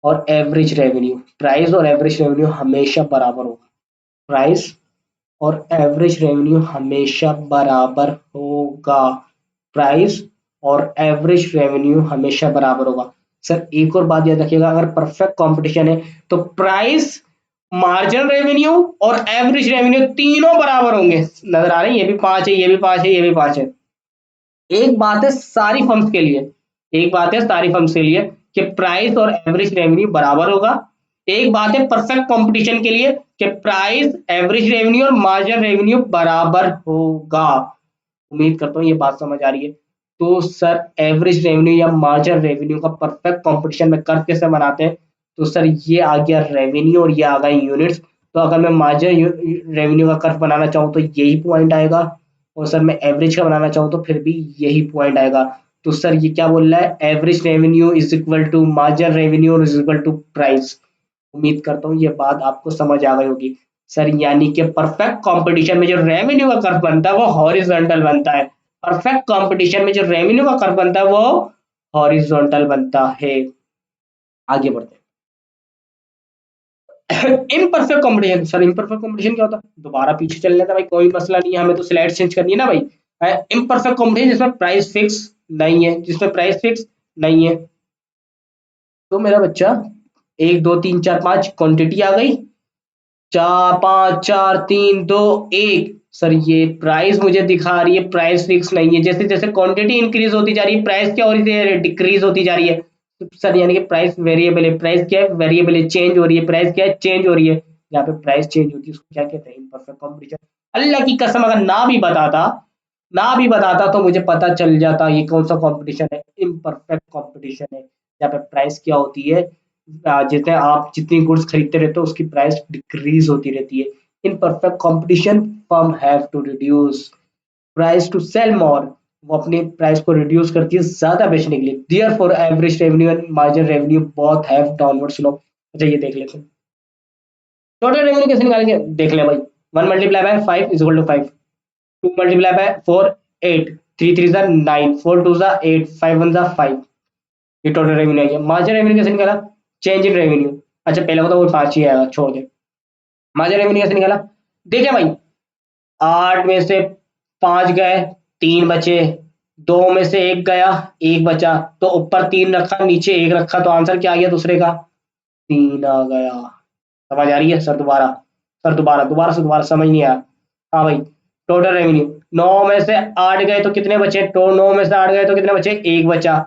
[SPEAKER 1] और एवरेज रेवेन्यू, प्राइस और एवरेज रेवेन्यू हमेशा बराबर होगा। प्राइस और एवरेज रेवेन्यू हमेशा बराबर होगा। प्राइस और एवरेज रेवेन्यू हमेशा बराबर होगा। सर एक और बात याद रखिएगा, अगर परफेक्ट कंपटीशन है तो प्राइस, मार्जिनल रेवेन्यू और एवरेज रेवेन्यू तीनों बराबर होंगे। नजर आ रही है? ये भी पांच है, ये भी पांच है, ये भी पांच है। एक बात है सारी फर्म्स के लिए, एक बात है सारी फर्म्स के लिए कि प्राइस और एवरेज रेवेन्यू बराबर होगा। एक बात है परफेक्ट कंपटीशन के लिए कि प्राइस, एवरेज रेवेन्यू और मार्जिनल रेवेन्यू बराबर होगा। उम्मीद करता हूँ ये बात समझ आ रही है। तो सर एवरेज रेवेन्यू या मार्जिनल रेवेन्यू का परफेक्ट कंपटीशन में कर्व कैसे बनाते हैं? तो सर ये आ गया रेवेन्यू और ये आ गए यूनिट्स। तो अगर मैं मार्जिनल रेवेन्यू का कर्व बनाना चाहूँ तो यही पॉइंट आएगा, और सर मैं एवरेज का बनाना चाहूँ तो फिर भी यही पॉइंट आएगा। तो सर ये क्या बोल रहा है? Average revenue is equal to marginal revenue is equal to price. उम्मीद करता हूँ ये बात आपको समझ आ गई होगी। सर यानी कि परफेक्ट कंपटीशन में जो रेवेन्यू का कर्व बनता है वो हॉरिजॉन्टल बनता है। परफेक्ट कंपटीशन में जो रेवेन्यू का कर्व बनता है वो हॉरिजॉन्टल बनता है। आगे बढ़ते हैं। Imperfect competition, sir imperfect competition क्या होता है? दोबारा पीछे चलने का भाई कोई मसला नहीं है, हमें तो स्लाइड चेंज करनी है ना भाई। इम्परफेक्ट कंपटीशन जिसमें प्राइस फिक्स नहीं है, जिसमें प्राइस फिक्स नहीं है। तो मेरा बच्चा, एक दो तीन चार पांच क्वांटिटी आ गई, चार, पांच, चार, तीन, दो, एक। सर ये प्राइस मुझे दिखा रही है प्राइस फिक्स नहीं है। जैसे जैसे क्वांटिटी इंक्रीज होती जा रही है, प्राइस क्या हो रही है? डिक्रीज होती जा रही है। तो सर यानी कि प्राइस वेरिएबल है। प्राइस क्या है? वेरिएबल है, चेंज हो रही है। प्राइस क्या है? चेंज हो रही है। यहाँ पे प्राइस चेंज होती है, उसको क्या कहते हैं? Imperfect competition. अल्लाह की कसम, अगर ना भी बताता तो मुझे पता चल जाता ये कौन सा कंपटीशन है। इम्परफेक्ट कंपटीशन है, यहाँ पे प्राइस क्या होती है? जितने आप जितनी गुड्स खरीदते रहते हो उसकी प्राइस डिक्रीज होती रहती है। In perfect competition firm have to reduce price to sell more. वो अपनी प्राइस को रिड्यूस करती है ज्यादा बेचने के लिए। Therefore average revenue and margin revenue both have downward slope. अच्छा ये देख लेते हैं टोटल रेवेन्यू कैसे निकालेंगे। देख ले भाई, one multiply by five is equal to five, two multiply by four, eight, three three ज़ा नाइन, फोर टू ज़ा एट, फाइव वन ज़ा फाइव। ये टोटल रेवेन्यू आ गया। मार्जिन रेवेन्यू कैसे निकाला? Change in revenue. अच्छा पहले बताओ, वो पांच ही आएगा, छोड़ दे। मार्जिन रेवेन्यू कैसे निकाला? देखिए भाई, आठ में से पांच गए, तीन बचे। दो में से एक गया, एक बचा। तो ऊपर तीन रखा, नीचे एक रखा, तो आंसर क्या आ गया दूसरे का? तीन आ गया। समझ आ रही है? सर दोबारा, सर दोबारा, दोबारा से दोबारा, समझ नहीं आया? हाँ भाई, टोटल रेवेन्यू, नौ में से आठ गए तो कितने बचे? तो नौ में से आठ गए तो कितने बचे? एक बचा।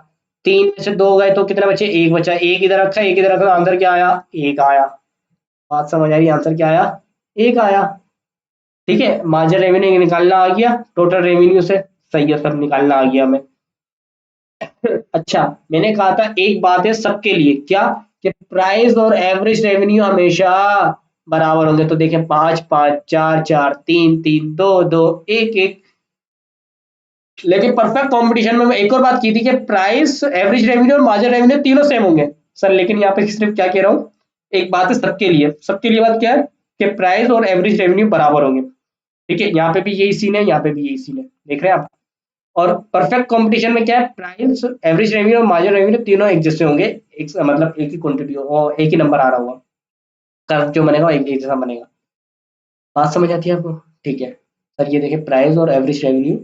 [SPEAKER 1] तीन में से दो गए तो कितने बचे? एक बचा। एक इधर रखा, एक इधर रखा, तो आंसर क्या आया? एक आया। बात समझ आ रही है? आंसर क्या आया? एक आया। ठीक है, मार्जिन रेवेन्यू निकालना आ गया टोटल रेवेन्यू से। सही है सर, निकालना आ गया हमें। अच्छा, मैंने कहा था एक बात है सबके लिए, क्या? कि प्राइस और एवरेज रेवेन्यू हमेशा बराबर होंगे। तो देखें, पांच पांच, चार चार, तीन तीन, दो दो, एक एक। लेकिन परफेक्ट कंपटीशन में मैं एक और बात की थी कि प्राइस, एवरेज रेवेन्यू और मार्जिन रेवेन्यू तीनों सेम होंगे। सर लेकिन यहाँ पे सिर्फ क्या कह रहा हूँ, एक बात है सबके लिए, सबके लिए बात क्या है? कि प्राइस और एवरेज रेवेन्यू बराबर होंगे। ठीक है, यहाँ पे भी यही सीन है, यहाँ पे भी यही सीन है, देख रहे हैं आप? और परफेक्ट कंपटीशन में क्या है, प्राइस, एवरेज रेवेन्यू और मार्जिन रेवेन्यू तीनों एक जैसे होंगे, एक मतलब एक ही क्वांटिटी और एक ही नंबर आ रहा होगा, कर्व जो बनेगा एक एक जैसा बनेगा। बात समझ आती है आपको? ठीक है सर, ये देखिए प्राइस और एवरेज रेवेन्यू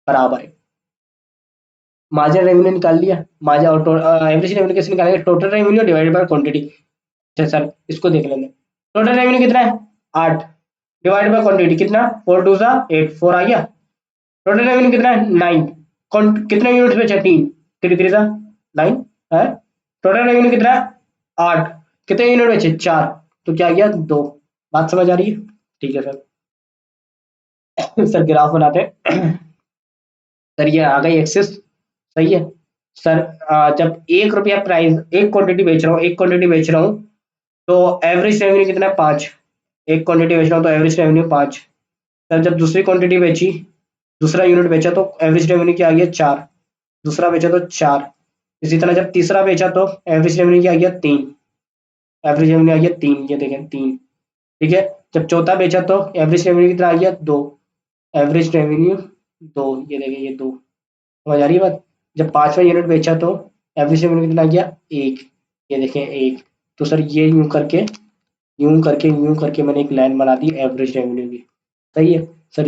[SPEAKER 1] बराबर है। मार्जिन रेवेन्यू निकाल लिया, मार्जिन और एवरेज रेवेन्यू कैसे निकालेंगे, total revenue divided by quantity. अच्छा सर इसको देख लेंगे, टोटल रेवेन्यू कितना है 8, डिवाइडेड बाय क्वांटिटी कितना, 4 2 सा 8, 4 आ गया। टोटल रेवेन्यू कितना है 9, कितने यूनिट्स बेचे 3, 3 3 सा 9 है। टोटल रेवेन्यू कितना है 8, कितने यूनिट बेचे 4, तो क्या गया 2। बात समझ आ रही है? ठीक है सर। सर ग्राफ बनाते हैं। सर ये आ गई एक्सेस, सही है सर। जब 1 रुपया प्राइस, एक क्वांटिटी बेच रहा हूँ, एक क्वांटिटी बेच रहा हूँ, तो एवरेज रेवेन्यू कितना है 5, एक क्वांटिटी बेच रहा हूँ तो एवरेज रेवेन्यू 5। सर जब दूसरी क्वांटिटी बेची, दूसरा यूनिट बेचा तो एवरेज रेवेन्यू क्या आ गया 4, दूसरा बेचा तो 4। इसी तरह जब तीसरा बेचा तो एवरेज रेवेन्यू क्या आ गया 3, एवरेज रेवेन्यू आ गया 3, ये देखें 3। ठीक है, जब चौथा बेचा तो एवरेज रेवेन्यू कितना आ गया 2, एवरेज रेवेन्यू 2, ये देखें ये 2। समझ आ रही है बात? जब पांचवा यूनिट बेचा तो एवरेज रेवेन्यू कितना आ गया 1, ये देखें 1। तो सर ये यूं करके मैंने एक लाइन बना दी एवरेज रेवेन्यू की, सही है सर।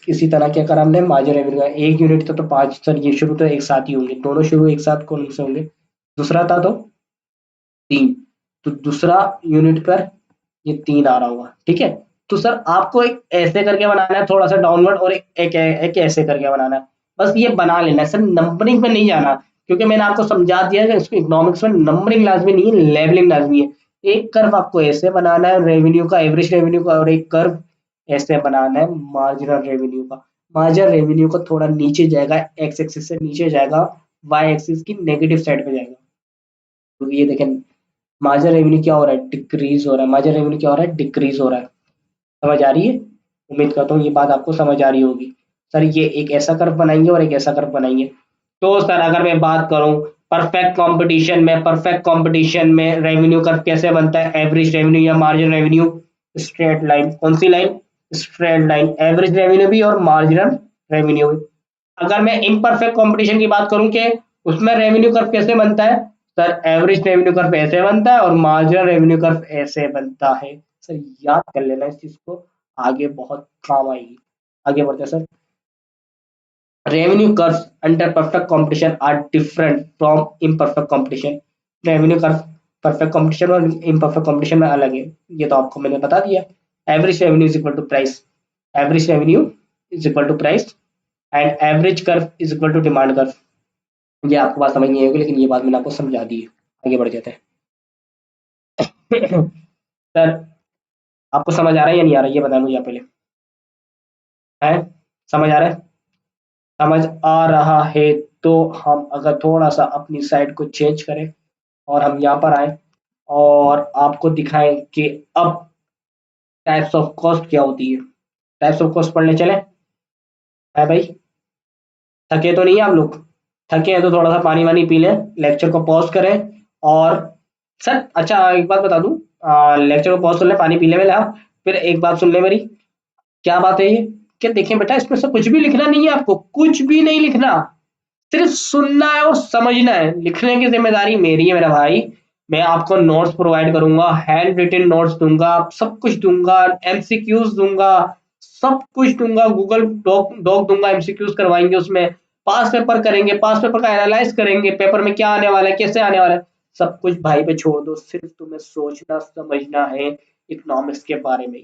[SPEAKER 1] इसी तरह क्या करा हमने मार्जिन रेवेन्यू का, एक यूनिट था तो 5, सर ये शुरू तो एक साथ ही होंगे, दोनों शुरू एक साथ कौन से होंगे, दूसरा था तो 3, तो दूसरा यूनिट पर ये 3 आ रहा होगा। ठीक है, तो सर आपको एक ऐसे करके बनाना है थोड़ा सा डाउनवर्ड, और एक ऐसे करके बनाना है, बस ये बना लेना है सर, नंबरिंग पे नहीं जाना, क्योंकि मैंने आपको समझा दिया है कि इसको इकोनॉमिक्स में नंबरिंग लाजमी नहीं है, लेवलिंग लाजमी है। एक कर्व आपको ऐसे बनाना है रेवेन्यू का, एवरेज रेवेन्यू का, और एक कर्व ऐसे बनाना है मार्जिनल रेवेन्यू का। मार्जिनल रेवेन्यू को थोड़ा नीचे जाएगा, एक्स एक्सिस से नीचे जाएगा, वाई एक्सिस की नेगेटिव साइड पे जाएगा। तो ये देखें मार्जिनल रेवेन्यू क्या हो रहा है, डिक्रीज हो रहा है, मार्जिनल रेवेन्यू क्या हो रहा है, डिक्रीज हो रहा है। समझ आ रही है? उम्मीद करता हूँ ये बात आपको समझ आ रही होगी। सर ये एक ऐसा कर्व बनाएंगे और एक ऐसा कर्व बनाएंगे। तो सर अगर मैं बात करूं परफेक्ट कंपटीशन में रेवेन्यू कर्व कैसे बनता है, एवरेज रेवेन्यू या मार्जिनल रेवेन्यू, स्ट्रेट लाइन, कौन सी line, straight line, average revenue भी और मार्जिनल रेवेन्यू भी। अगर मैं इम्परफेक्ट कंपटीशन की बात करूं कि उसमें रेवेन्यू कर्व कैसे बनता है, सर एवरेज रेवेन्यू कर्व ऐसे बनता है और मार्जिनल रेवेन्यू कर्व ऐसे बनता है। सर याद कर लेना इस चीज को, आगे बहुत काम आएगी। आगे बढ़ते हैं sir. Revenue curves under perfect competition are different from imperfect competition. Revenue curve perfect competition और इम्परफेक्ट कंपटीशन में अलग है, ये तो आपको मैंने बता दिया। Average revenue is equal to price, average revenue is equal to price, and average curve is equal to demand curve. ये आपको बात समझ नहीं आएगी, लेकिन ये बात मैंने आपको समझा दी है। आगे बढ़ जाते हैं। सर आपको समझ आ रहा है या नहीं आ रहा है, ये बताएं मुझे आप पहले। है, समझ आ रहा है? समझ आ रहा है तो हम अगर थोड़ा सा अपनी साइड को चेंज करें और हम यहाँ पर आए और आपको दिखाएं कि अब टाइप्स ऑफ कॉस्ट क्या होती है। टाइप्स ऑफ कॉस्ट पढ़ने चले, है भाई? थके तो नहीं है आप लोग? थके हैं तो थोड़ा सा पानी वानी पी लें, लेक्चर को पॉज करें। और सर अच्छा एक बात बता दूं, लेक्चर को पॉज कर लें, पानी पी लें पहले आप, फिर एक बात सुन ले मेरी। क्या बात है ये, कि देखें बेटा इसमें से कुछ भी लिखना नहीं है, आपको कुछ भी नहीं लिखना, सिर्फ सुनना है और समझना है। लिखने की जिम्मेदारी मेरी है मेरा भाई। मैं आपको नोट्स प्रोवाइड करूंगा, हैंड रिटन नोट्स दूंगा, सब कुछ दूंगा, एमसीक्यूज दूंगा, सब कुछ दूंगा, गूगल डॉक डॉक दूंगा, एमसीक्यूज करवाएंगे उसमें, पास पेपर करेंगे, पास पेपर का एनालाइज करेंगे, पेपर में क्या आने वाला है, कैसे आने वाला है, सब कुछ भाई पे छोड़ दो, सिर्फ तुम्हें सोचना समझना है इकोनॉमिक्स के बारे में।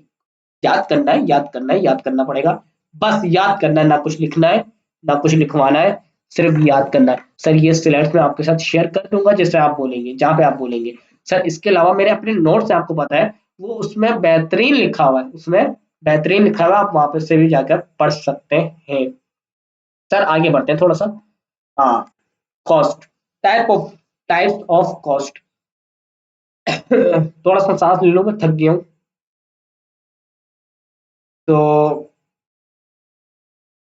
[SPEAKER 1] याद करना है, याद करना है, याद करना पड़ेगा, बस याद करना है, ना कुछ लिखना है, ना कुछ लिखवाना है, सिर्फ याद करना है। सर ये स्लाइड्स मैं आपके साथ शेयर कर दूंगा जिससे आप बोलेंगे, जहाँ पे आप बोलेंगे। सर इसके अलावा मेरे अपने नोट्स है, आपको पता है वो उसमें बेहतरीन लिखा हुआ है, उसमें बेहतरीन लिखा हुआ है, आप वहां पे से भी जाकर पढ़ सकते हैं। सर आगे बढ़ते हैं थोड़ा सा। हाँ, कॉस्ट, टाइप्स ऑफ कॉस्ट। थोड़ा सा सांस ले लो, मैं थक गया हूँ। तो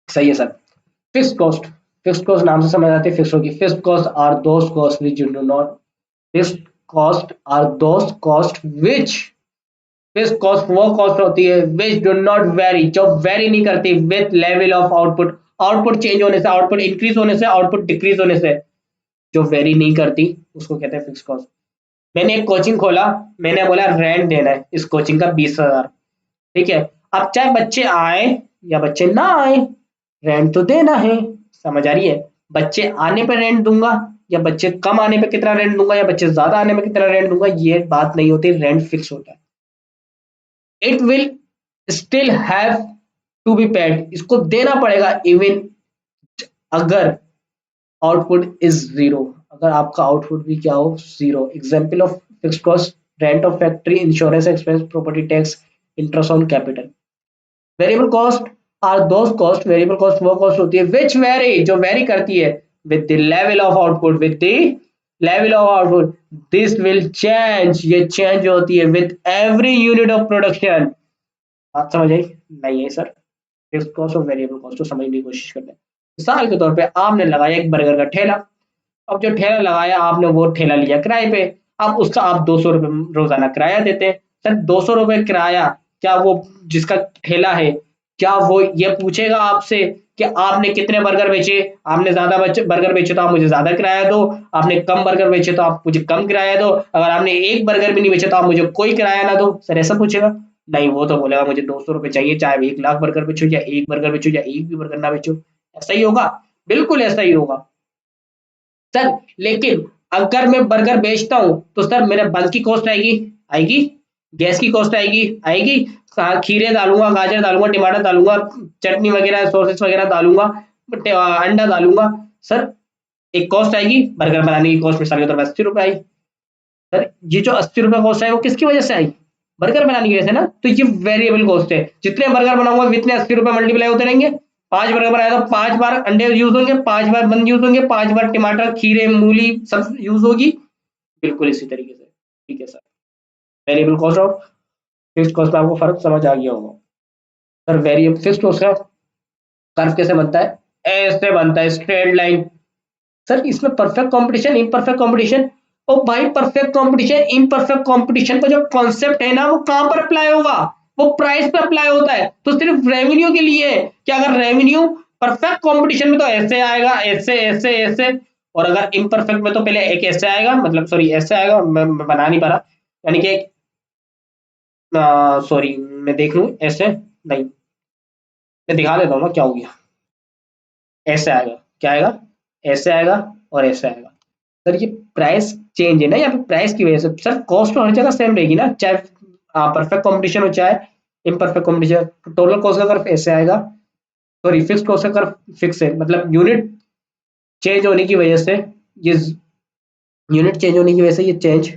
[SPEAKER 1] सही है sir. Fixed cost, fixed cost नाम से समझ आती है, फिक्स होगी। Fixed cost are those cost which do not, fixed cost are those cost which, fixed cost वो कॉस्ट होती है विच डू नॉट वेरी, जो वेरी नहीं करती with level of output output change होने से, आउटपुट इंक्रीज होने से, आउटपुट डिक्रीज होने से जो वेरी नहीं करती उसको कहते हैं फिक्स कॉस्ट। मैंने एक कोचिंग खोला, मैंने बोला रेंट देना है इस कोचिंग का 20,000, ठीक है। अब चाहे बच्चे आए या बच्चे ना आए, रेंट तो देना है। समझ आ रही है? बच्चे आने पर रेंट दूंगा या बच्चे कम आने पे कितना रेंट दूंगा या बच्चे ज्यादा आने में कितना रेंट दूंगा, ये बात नहीं होती, रेंट फिक्स होता है। It will still have to be paid, इसको देना पड़ेगा इवन अगर आउटपुट इज जीरो, अगर आपका आउटपुट भी क्या हो, zero. Example of fix cost, rent of factory, insurance expense, property tax, interest on capital. Variable cost are those cost, variable cost वो कॉस्ट होती है विच वेरी, जो वेरी करती है with the level of output, with the level of output. This will change, ये change होती है with every unit of production. बात समझ आई? नहीं है सर, फिक्स्ड कॉस्ट और वेरिएबल कॉस्ट को समझने की कोशिश करते हैं। मिसाल के तौर पे आपने लगाया एक बर्गर का ठेला, अब जो ठेला लगाया आपने वो ठेला लिया किराए पे, अब उसका आप 200 रुपये रोजाना किराया देते हैं। सर 200 रुपये किराया, क्या वो जिसका ठेला है क्या वो ये पूछेगा आपसे कि आपने कितने बर्गर बेचे? आपने ज्यादा बर्गर बेचे तो आप मुझे ज्यादा किराया दो, आपने कम बर्गर बेचे तो आप मुझे कम किराया दो, अगर आपने एक बर्गर भी नहीं बेचे तो आप मुझे कोई किराया ना दो। सर ऐसा पूछेगा? नहीं, वो तो बोलेगा मुझे 200 रुपये चाहिए, चाहे 1 लाख बर्गर बेचो या एक बर्गर बेचो या एक भी बर्गर ना बेचो। ऐसा ही होगा, बिल्कुल ऐसा ही होगा सर। लेकिन अगर मैं बर्गर बेचता हूँ तो सर मेरे बल्क की कॉस्ट आएगी, आएगी। गैस की कॉस्ट आएगी, आएगी। खीरे डालूंगा, गाजर डालूंगा, टमाटर डालूंगा, चटनी वगैरह, सॉसेस वगैरह डालूंगा, अंडा डालूंगा। सर एक कॉस्ट आएगी, बर्गर बनाने की कॉस्ट मिसाल के तौर पर 80 रुपए आई। सर ये जो 80 रुपए कॉस्ट है वो किसकी वजह से आई? बर्गर बनाने की वजह से ना। तो ये वेरिएबल कॉस्ट है, जितने बर्गर बनाऊंगा उतने 80 रुपए मल्टीप्लाई होते रहेंगे। 5 बर्गर बनाया तो 5 बार अंडे यूज होंगे, 5 बार बंद यूज होंगे, 5 बार टमाटर, खीरे, मूली सब यूज होगी। बिल्कुल इसी तरीके से, ठीक है सर। वेरिएबल कॉस्ट और फिक्स्ड कॉस्ट में आपको फर्क समझ आ गया होगा। सर वेरिएबल फिक्स्ड कॉस्ट का कर्व कैसे बनता है? ऐसे बनता है, स्ट्रेट लाइन। सर इसमें परफेक्ट कंपटीशन, इम्परफेक्ट कंपटीशन। ओ भाई, परफेक्ट कंपटीशन इम्परफेक्ट कंपटीशन का जो कॉन्सेप्ट है ना वो कहां पर अप्लाई होगा? वो प्राइस पे अप्लाई होता है, तो सिर्फ रेवेन्यू के लिए है कि अगर रेवेन्यू परफेक्ट कंपटीशन में तो ऐसे आएगा, ऐसे ऐसे ऐसे, और अगर इम्परफेक्ट में तो पहले एक ऐसे आएगा, मतलब सॉरी ऐसे आएगा, मैं बना नहीं पा रहा, यानी कि सॉरी मैं देख लूं, ऐसे नहीं, मैं दिखा देता हूँ ना क्या हो गया। ऐसे आएगा, क्या आएगा? ऐसे आएगा और ऐसे आएगा। सर ये प्राइस चेंज है ना, यहाँ पे प्राइस की वजह से। सर कॉस्ट तो हर जगह सेम रहेगी ना, चाहे परफेक्ट कंपटीशन हो चाहे इम्परफेक्ट कंपटीशन। टोटल कॉस्ट का कर्व ऐसे आएगा, सॉरी फिक्स कॉस्ट का कर्व फिक्स है, मतलब यूनिट चेंज होने की वजह से ये, यूनिट चेंज होने की वजह से ये चेंज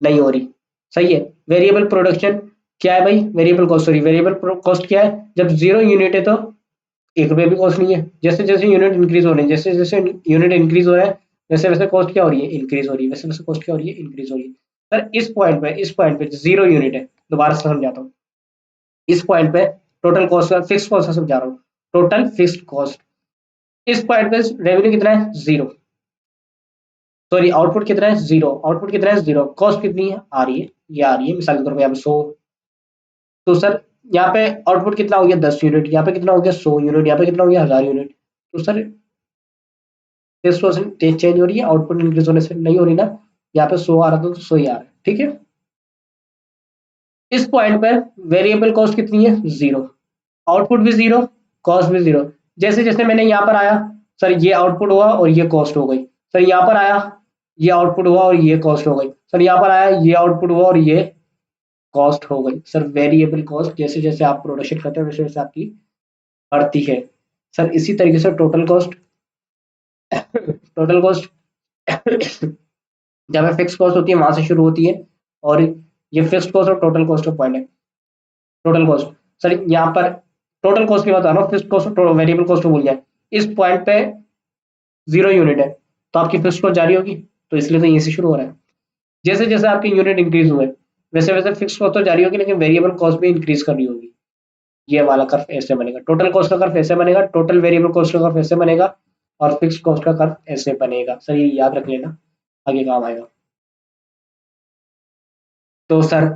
[SPEAKER 1] नहीं हो रही। सही है। वेरिएबल प्रोडक्शन क्या है भाई? Variable cost, sorry variable cost क्या है? जब 0 यूनिट है तो 1 रुपये भी कॉस्ट नहीं है। जैसे जैसे यूनिट इंक्रीज हो रहे हैं, जैसे जैसे यूनिट इंक्रीज हो रहा है, वैसे वैसे कॉस्ट क्या हो रही है? इंक्रीज हो रही है। वैसे वैसे कॉस्ट क्या हो रही है? इंक्रीज हो रही है। सर इस पॉइंट पे 0 यूनिट है, दोबारा से समझाता हूँ। इस पॉइंट पे टोटल कॉस्ट का, फिक्स कॉस्ट का समझा रहा हूँ, टोटल फिक्स्ड कॉस्ट। इस पॉइंट पे रेवेन्यू कितना है? जीरो। सॉरी आउटपुट कितना है? जीरो। आउटपुट कितना है? जीरो। कॉस्ट कितनी है? आ रही है, ये आ रही है मिसाल के तौर पर यहाँ पे 100। तो सर यहाँ पे आउटपुट कितना हो गया? 10 यूनिट। यहाँ पे कितना हो गया? 100 यूनिट। यहाँ पे कितना हो गया? 1000 यूनिट। तो सर 6% चेंज हो रही है, आउटपुट इंक्रीज होने से नहीं हो रही ना। यहाँ पे 100 आ रहा था तो 100 ही आ रहा है, ठीक है। इस पॉइंट पर वेरिएबल कॉस्ट कितनी है? जीरो। आउटपुट भी जीरो, कॉस्ट भी जीरो। जैसे जैसे मैंने यहाँ पर आया, सर ये आउटपुट हुआ और ये कॉस्ट हो गई। सर यहाँ पर आया, ये आउटपुट हुआ और ये कॉस्ट हो गई। सर यहाँ पर आया, ये आउटपुट हुआ और ये कॉस्ट हो गई। सर वेरिएबल कॉस्ट जैसे जैसे आप प्रोडक्शन करते हैं वैसे वैसे आपकी बढ़ती है। सर इसी तरीके से टोटल कॉस्ट, टोटल कॉस्ट जब फिक्स कॉस्ट होती है वहां से शुरू होती है, और ये फिक्स कॉस्ट और टोटल कॉस्ट का पॉइंट है। टोटल कॉस्ट, सर यहाँ पर टोटल कॉस्ट की बता रहा हूँ, फिक्स कॉस्ट और वेरिएबल कॉस्ट को भूल जाए। इस पॉइंट पे 0 यूनिट है तो आपकी फिक्स कॉस्ट जारी होगी, तो इसलिए तो यहीं से शुरू हो रहा है। जैसे जैसे आपके यूनिट इंक्रीज हुए वैसे वैसे फिक्स कॉस्ट तो जारी होगी, लेकिन वेरिएबल कॉस्ट भी इंक्रीज करनी होगी। ये वाला कर्व ऐसे बनेगा, टोटल कॉस्ट का कर्व ऐसे बनेगा, टोटल वेरिएबल कॉस्ट का कर्व ऐसे बनेगा, और फिक्स कॉस्ट का कर्व ऐसे बनेगा। सर ये याद रख लेना, आगे काम आएगा। तो sir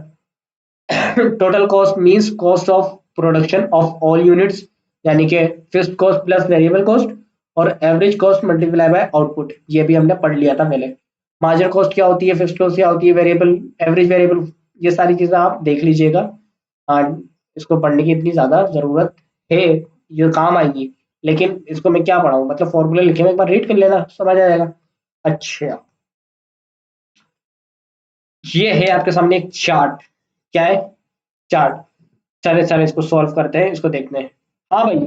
[SPEAKER 1] total cost means cost of production of all units यानी कि fixed cost plus variable cost और average cost multiply by output, ये भी हमने पढ़ लिया था पहले। मार्जिनल कॉस्ट क्या होती है, फिक्स्ड कॉस्ट क्या होती है, वेरिएबल एवरेज वेरिएबल, ये सारी चीजें आप देख लीजिएगा। हाँ, इसको पढ़ने की इतनी ज्यादा जरूरत है, ये काम आएगी। लेकिन इसको मैं क्या पढ़ाऊँ, मतलब फॉर्मूला लिखे में एक बार रीड कर लेना, समझ आ जाएगा। अच्छा, ये है आपके सामने एक चार्ट। क्या है? चार्ट। चले चले इसको सॉल्व करते हैं, इसको देखते हैं। हाँ भाई,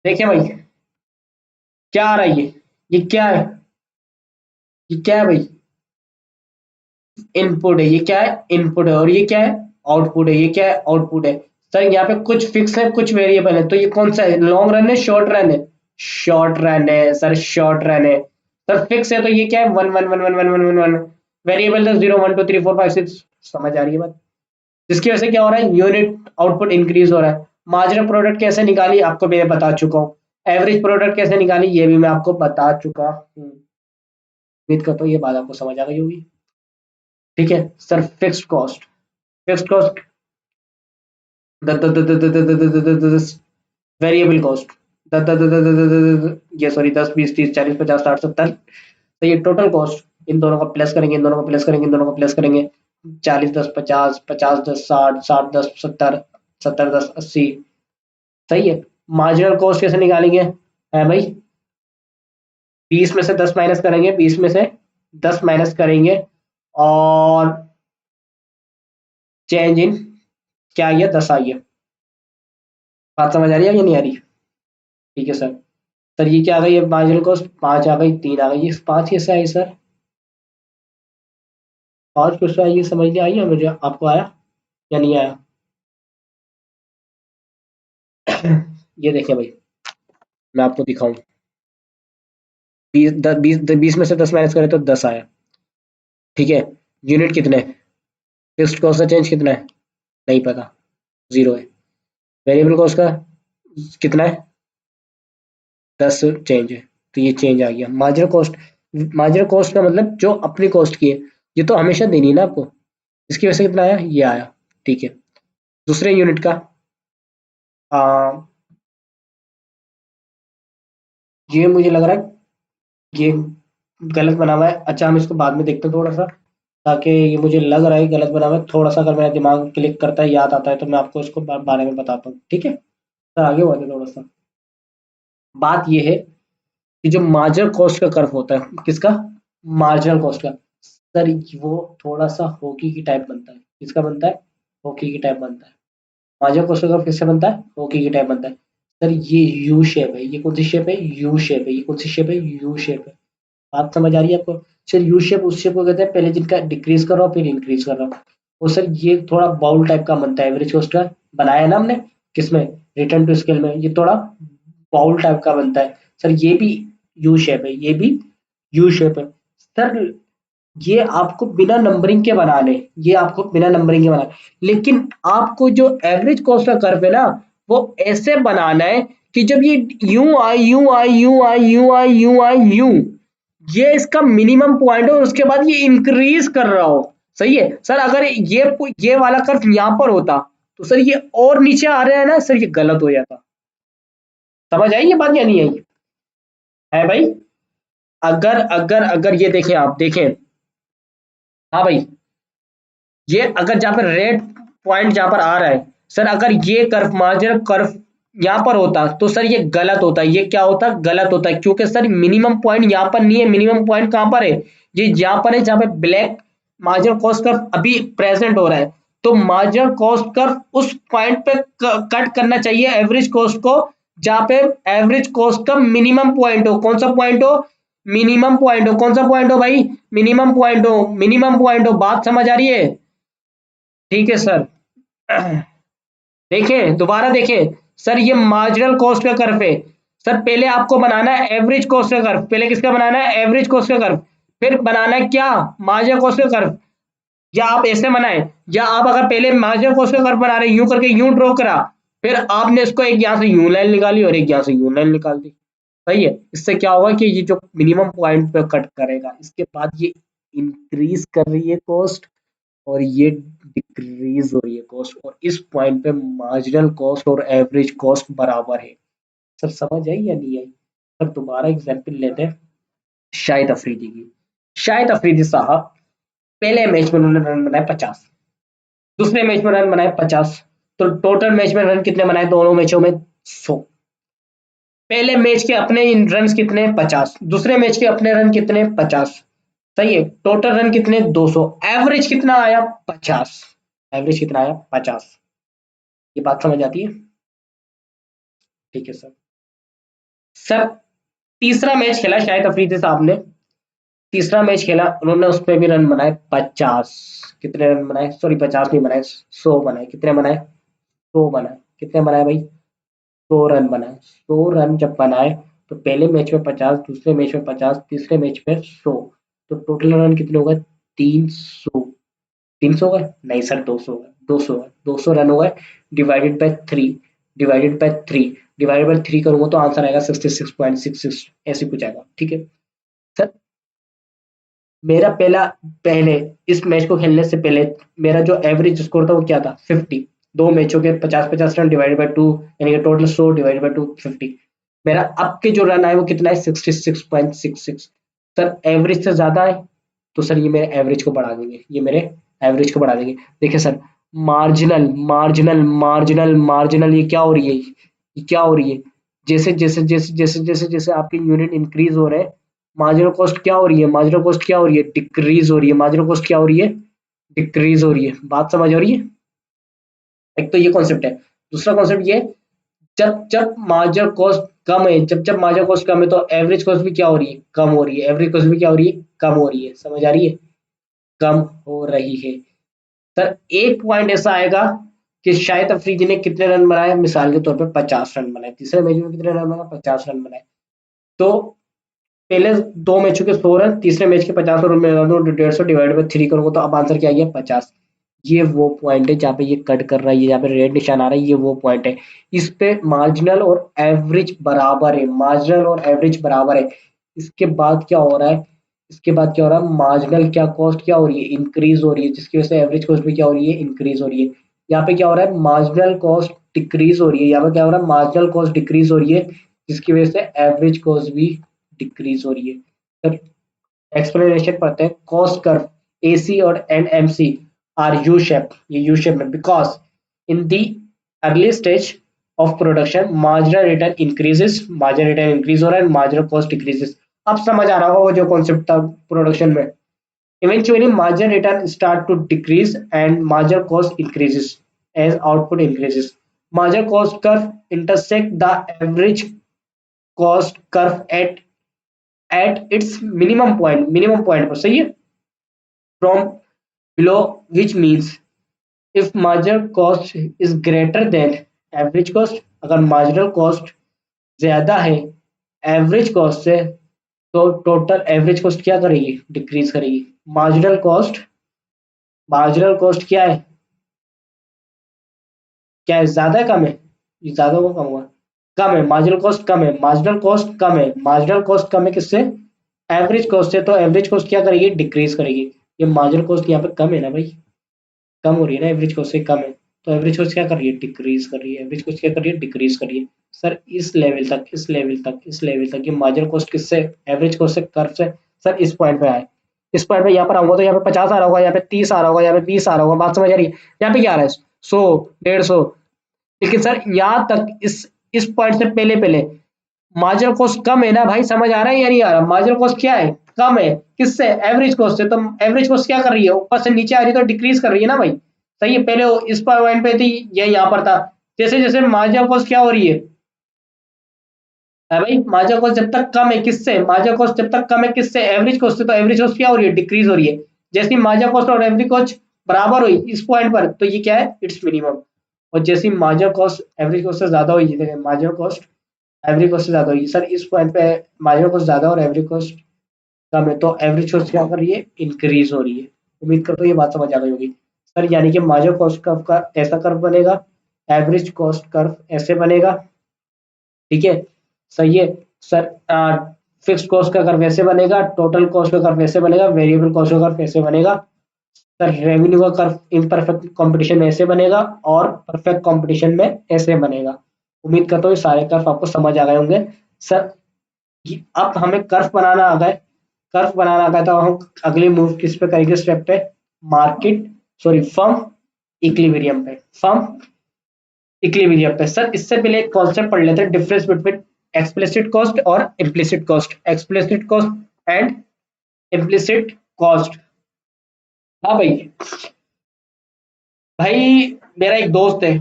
[SPEAKER 1] देखिए भाई, क्या आ रहा है ये क्या है? ये क्या है भाई? इनपुट है, ये क्या है? इनपुट है। और ये क्या है? आउटपुट है। ये क्या है? आउटपुट है। सर यहाँ पे कुछ फिक्स है, कुछ वेरिएबल है, तो ये कौन सा है? लॉन्ग रन है, शॉर्ट रन है? शॉर्ट रन है सर, शॉर्ट रन है। सर फिक्स है तो ये क्या है? One one one one one one one one. Variable है 0 1 2 3 4 5 6, समझ आ रही है बात? जिसकी वजह से क्या हो रहा है, यूनिट आउटपुट इंक्रीज हो रहा है। मार्जिनल प्रोडक्ट कैसे निकाली आपको मैं बता चुका हूँ। एवरेज प्रोडक्ट कैसे निकाली ये भी मैं आपको बता चुका हूँ। उम्मीद करता हूँ ये बात आपको समझ आ गई होगी। ठीक है sir, fixed cost. Fixed cost, variable cost, ये सॉरी 10 20 30 40 50 60 70, तो ये टोटल कॉस्ट। इन दोनों का प्लस करेंगे, इन दोनों का प्लस करेंगे, इन दोनों का प्लस करेंगे। 40 10 50, 50 10 60, 60 10 70, 70 10 80। सही है। मार्जिनल कॉस्ट कैसे निकालेंगे है भाई? 20 में से 10 माइनस करेंगे, 20 में से 10 माइनस करेंगे, और चेंज इन क्या आई है? 10 आई है। बात समझ आ रही है या नहीं आ रही? ठीक है सर। सर ये क्या आ गई है? मार्जिनल कॉस्ट 5 आ गई, 3 आ गई, ये 5 कैसे आई सर? 5 कैसे आई, ये समझ नहीं आई है मुझे, आपको आया या नहीं आया? ये देखिए भाई, मैं आपको दिखाऊं। 20 में से 10 माइनस करें तो 10 आया। ठीक है। यूनिट कितने? फिक्स्ड कॉस्ट का चेंज कितना है? नहीं पता, 0 है। वेरिएबल कॉस्ट का कितना है? 10 चेंज है, तो ये चेंज आ गया। मार्जिनल कॉस्ट, मार्जिनल कॉस्ट का मतलब जो अपनी कॉस्ट की है, ये तो हमेशा देनी है ना आपको। इसकी वजह से कितना आया? ये आया। ठीक है। दूसरे यूनिट का, आ, ये मुझे लग रहा है ये गलत बना हुआ है। अच्छा, हम इसको बाद में देखते हैं थोड़ा सा, ताकि ये मुझे लग रहा है गलत बना हुआ है थोड़ा सा। अगर मेरा दिमाग क्लिक करता है, याद आता है, तो मैं आपको इसको बारे में बताता हूँ। ठीक है सर, आगे बढ़ते थोड़ा सा। बात ये है कि जो मार्जिनल कॉस्ट का कर्व होता है, किसका? मार्जिनल कॉस्ट का। सर वो थोड़ा सा हॉकी की टाइप बनता है। किसका बनता है? हॉकी की टाइप बनता है। मार्जिनल कॉस्ट का कर्व किससे बनता है? हॉकी की टाइप बनता है। सर ये यू शेप है। ये कौन सी शेप है? यू शेप है। ये कौन सी शेप है? यू शेप है। बात समझ आ रही है आपको? सर यू शेप उस शेप को कहते हैं पहले जिनका डिक्रीज कर रहा हो फिर इंक्रीज कर रहा हो। और सर ये थोड़ा बाउल टाइप का बनता है। एवरेज कॉस्ट का बनाया है ना हमने, किसमें? रिटर्न टू स्केल में। ये थोड़ा बाउल टाइप का बनता है। सर ये भी यू शेप है, ये भी यू शेप है। सर ये आपको बिना नंबरिंग के बनाने, ये आपको बिना नंबरिंग के बनाने, लेकिन आपको जो एवरेज कॉस्ट का कर्व है ना, वो ऐसे बनाना है कि जब ये यूं आई यूं आई यूं आई यूं आई यूं आई यूं, ये इसका मिनिमम पॉइंट हो और उसके बाद ये इंक्रीज कर रहा हो। सही है सर। अगर ये वाला कर्व यहाँ पर होता, तो सर ये और नीचे आ रहा है ना सर, ये गलत हो जाता। समझ आई ये बात या नहीं आई है भाई? अगर अगर अगर ये देखें, आप देखें। हाँ भाई, ये अगर जहाँ पर रेड पॉइंट जहाँ पर आ रहा है, सर अगर ये कर्व, मार्जिनल कर्व यहाँ पर होता, तो सर ये गलत होता है। ये क्या होता? गलत होता है, क्योंकि सर मिनिमम पॉइंट यहाँ पर नहीं है। मिनिमम पॉइंट कहाँ पर है? ये यहाँ पर है, जहाँ पे ब्लैक मार्जिनल कॉस्ट कर्व अभी प्रेजेंट हो रहा है। तो मार्जिनल कॉस्ट कर्व उस पॉइंट पे कट करना चाहिए एवरेज कॉस्ट को, जहाँ पे एवरेज कॉस्ट का मिनिमम पॉइंट हो। कौन सा पॉइंट हो? मिनिमम पॉइंट हो। कौन सा पॉइंट हो भाई? मिनिमम पॉइंट हो, मिनिमम पॉइंट हो। बात समझ आ रही है? ठीक है सर। देखें, दोबारा देखें। सर ये मार्जिनल कॉस्ट का कर्व है। सर पहले आपको बनाना है एवरेज कॉस्ट का कर्व। पहले किसका बनाना है? एवरेज कॉस्ट का कर्व। फिर बनाना है क्या? मार्जिनल कॉस्ट का कर्व। या आप ऐसे बनाए, या आप अगर पहले मार्जिनल कॉस्ट का कर्व बना रहे यूं करके यूं ड्रॉ करा, फिर आपने इसको एक यहाँ से यूं लाइन निकाली और एक यहाँ से यूं लाइन निकाल दी। सही है। इससे क्या होगा कि ये जो मिनिमम पॉइंट पे कट करेगा, इसके बाद ये इंक्रीज कर रही है कॉस्ट, और ये डिक्रीज हो रही है कॉस्ट, और इस पॉइंट पे मार्जिनल कॉस्ट और एवरेज कॉस्ट बराबर है। सर समझ आई या नहीं आई? सर दोबारा एग्जाम्पल लेते हैं शाहिद अफरीदी की। शाहिद अफरीदी साहब पहले मैच में उन्होंने रन बनाए 50, दूसरे मैच में रन बनाए 50, तो टोटल मैच में रन कितने बनाए दोनों मैचों में? 100। पहले मैच के अपने रन कितने? 50। दूसरे मैच के अपने रन कितने? 50। सही है, टोटल रन कितने? 200। एवरेज कितना आया? 50। एवरेज कितना आया? 50। ये बात समझ आती है? ठीक है सर। सर तीसरा मैच खेला शाहिद अफरीदी साहब ने, तीसरा मैच खेला उन्होंने, उस पर भी रन बनाए 50। कितने रन बनाए? सॉरी 50 नहीं बनाए, 100 बनाए। कितने बनाए? 100 बनाए। कितने बनाए भाई? 100 रन बनाए। 100 रन जब बनाए तो पहले मैच में 50, दूसरे मैच में 50, तीसरे मैच में 100, तो टोटल रन कितने हो गए? 300। 300 गए? नहीं सर, 200 गए। 200 गए, 200 रन हो गए। Divided by 3, divided by 3, divided by 3 करूंगा तो आंसर आएगा 66.66, ऐसे कुछ आएगा। ठीक है सर। मेरा पहला, पहले इस मैच को खेलने से पहले मेरा जो एवरेज स्कोर था वो क्या था? 50। दो मैचों के 50-50 रन डिवाइडेड बाय 2, यानी कि टोटल 100 डिवाइडेड बाय 2, 50। मेरा अब के जो रन आए वो कितना है? 66.66। सर एवरेज से ज्यादा है, तो सर ये मेरे एवरेज को बढ़ा देंगे, ये मेरे एवरेज को बढ़ा देंगे। देखिए sir, marginal marginal marginal marginal, ये क्या हो रही है? ये क्या हो रही है? जैसे जैसे जैसे जैसे जैसे जैसे आपके यूनिट इंक्रीज हो रहे हैं, मार्जिनल कॉस्ट क्या हो रही है? मार्जिनल कॉस्ट क्या हो रही है? डिक्रीज हो रही है। मार्जिनल कॉस्ट क्या हो रही है? डिक्रीज हो रही है। बात समझ आ रही है? एक तो ये कॉन्सेप्ट है। दूसरा कॉन्सेप्ट ये, जब जब मार्जिनल कॉस्ट कम है, जब जब मार्जिनल कॉस्ट कम है तो एवरेज कॉस्ट भी क्या हो रही है? कम हो रही है। एवरेज कॉस्ट भी क्या हो रही है? कम हो रही है। समझ आ रही है? कम हो रही है। सर एक पॉइंट ऐसा आएगा कि शाहिद अफरीदी ने कितने रन बनाए? मिसाल के तौर पे 50 रन बनाए। तीसरे मैच में कितने रन बनाए? 50 रन बनाए। तो पहले दो मैचों के 100 रन, तीसरे मैच के 50 रन मिला दो, 150 डिवाइड बाय 3 करूंगा तो अब आंसर क्या आ गया? 50। ये वो पॉइंट है जहाँ पे ये कट कर रहा है, ये जहाँ पे रेड निशान आ रहा है, ये वो पॉइंट है। इस पे मार्जिनल और एवरेज बराबर है, मार्जिनल और एवरेज बराबर है। इसके बाद क्या हो रहा है? इसके बाद क्या हो रहा है? मार्जिनल क्या कॉस्ट क्या हो रही है? इंक्रीज हो रही है, जिसकी वजह से एवरेज कॉस्ट भी क्या हो रही है? इंक्रीज हो रही है। यहाँ पे क्या हो रहा है? मार्जिनल कॉस्ट डिक्रीज हो रही है। यहाँ पे क्या हो रहा है? मार्जिनल कॉस्ट डिक्रीज हो रही है, जिसकी वजह से एवरेज कॉस्ट भी डिक्रीज हो रही है। सर एक्सप्लेनेशन पढ़ते हैं। कॉस्ट कर्व एसी और एनएमसी आर यू शेप, ये यू शेप में, because in the early stage of production marginal return increases, marginal return increase हो रहा है, मार्जिनल कॉस्ट डिक्रीजेस। अब समझ आ रहा होगा वो जो कॉन्सेप्ट था प्रोडक्शन में। Eventually marginal return start to decrease and marginal cost increases as output increases. Marginal cost curve intersect the average cost curve at its minimum point पर, सही है, from below, which means if marginal cost is greater than average cost, अगर marginal cost ज्यादा है average cost से, तो total average cost क्या करेगी? डिक्रीज करेगी। मार्जिनल कॉस्ट, मार्जिनल कॉस्ट क्या है? क्या है? ज्यादा है कम है? ये ज्यादा होगा कम होगा? कम है। मार्जिनल कॉस्ट कम है, मार्जिनल कॉस्ट कम है, मार्जिनल कॉस्ट कम है किससे? एवरेज कॉस्ट से। तो एवरेज कॉस्ट क्या करेगी? डिक्रीज करेगी। ये मार्जिनल कॉस्ट यहाँ पे कम है ना भाई, कम हो रही है ना, एवरेज कॉस्ट से कम है, तो एवरेज कॉस्ट क्या कर रही है? डिक्रीज कर रही है। एवरेज कॉस्ट क्या कर रही है? डिक्रीज कर रही है। सर इस लेवल तक, इस लेवल तक, इस लेवल तक ये मार्जिनल कॉस्ट किससे? एवरेज कॉस्ट से, कर्व से। सर इस पॉइंट पे आए, इस पॉइंट पे यहाँ पर आऊंगा तो यहाँ पे 50 आ रहा होगा, यहाँ पे 30 आ रहा होगा, यहाँ पे 20 आ रहा होगा। बात समझ आ रही है? यहाँ पे क्या आ रहा है? 100, 150। लेकिन सर यहाँ तक इस पॉइंट से पहले पहले मार्जिनल कॉस्ट कम है ना भाई, समझ आ रहा है या नहीं आ रहा? मार्जिनल कॉस्ट क्या है? कम है। किससे? एवरेज कॉस्ट से। तो एवरेज कॉस्ट क्या कर रही है? ऊपर से नीचे आ रही है तो डिक्रीज कर रही है ना भाई। सही है, पहले वो इस पॉइंट पे थी, ये यहाँ पर था। जैसे जैसे मार्जिनल कॉस्ट क्या हो रही है भाई? मार्जिनल कॉस्ट जब तक कम है किससे? मार्जिनल कॉस्ट जब तक कम है किससे? एवरेज कॉस्ट से। तो एवरेज कॉस्ट क्या हो रही है? डिक्रीज हो रही है। जैसी मार्जिनल कॉस्ट और एवरेज कॉस्ट बराबर हुई इस पॉइंट पर, तो ये क्या है? It's minimum. और जैसी मार्जिनल कॉस्ट एवरेज कॉस्ट से ज्यादा हुई, मार्जिनल कॉस्ट एवरेज कॉस्ट से ज्यादा हुई सर, इस पॉइंट पे मार्जिनल कॉस्ट ज्यादा और एवरेज कॉस्ट कम है, तो एवरेज कॉस्ट क्या कर रही है? इंक्रीज हो रही है। उम्मीद करता हूँ ये बात समझ आ गई होगी सर। यानी कि मार्जिनल कॉस्ट कर्व का ऐसा कर्व बनेगा, एवरेज कॉस्ट कर्व ऐसे बनेगा। ठीक है, सही है सर। फिक्स कॉस्ट का कर्व वैसे बनेगा, टोटल कॉस्ट का कर्व वैसे बनेगा, वेरिएबल कॉस्ट का कर्व वैसे बनेगा। सर रेवेन्यू का कर्व इम्परफेक्ट कंपटीशन में ऐसे बनेगा और परफेक्ट कंपटीशन में ऐसे बनेगा। उम्मीद करता हूँ ये सारे कर्व आपको समझ आ गए होंगे। सर अब हमें कर्व बनाना आ गए, कर्व बनाना आ गया तो हम अगली मूव किस पे करेंगे, स्टेप पे मार्केट सॉरी फर्म इक्विलिब्रियम पे, फर्म इक्विलिब्रियम पे। सर इससे पहले एक कॉन्सेप्ट पढ़ लेते हैं, डिफरेंस बिटवीन एक्सप्लिसिट कॉस्ट और implicit cost, explicit cost and implicit cost. हाँ भाई, भाई मेरा एक दोस्त है,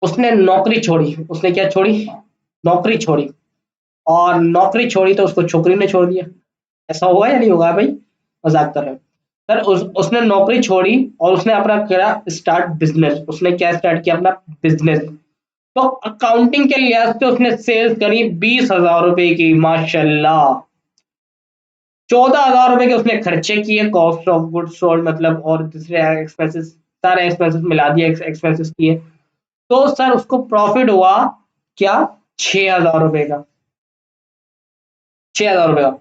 [SPEAKER 1] उसने नौकरी छोड़ी, उसने क्या छोड़ी, नौकरी छोड़ी, और नौकरी छोड़ी तो उसको छोकरी ने छोड़ दिया। ऐसा होगा या नहीं होगा भाई, मजाक कर रहे हैं। सर उसने नौकरी छोड़ी और उसने अपना किया स्टार्ट बिजनेस। उसने क्या स्टार्ट किया, अपना बिजनेस। तो अकाउंटिंग के लिहाज से उसने सेल्स करी 20,000 रुपए की, माशाल्लाह। 14,000 रुपए के उसने खर्चे किए, कॉस्ट ऑफ गुड सोल्ड मतलब, और दूसरे एक्सपेंसेस, सारे एक्सपेंसेस मिला दिए, एक्सपेंसेस किए। तो सर उसको प्रॉफिट हुआ क्या, 6,000 रुपए का, 6,000 रुपए का।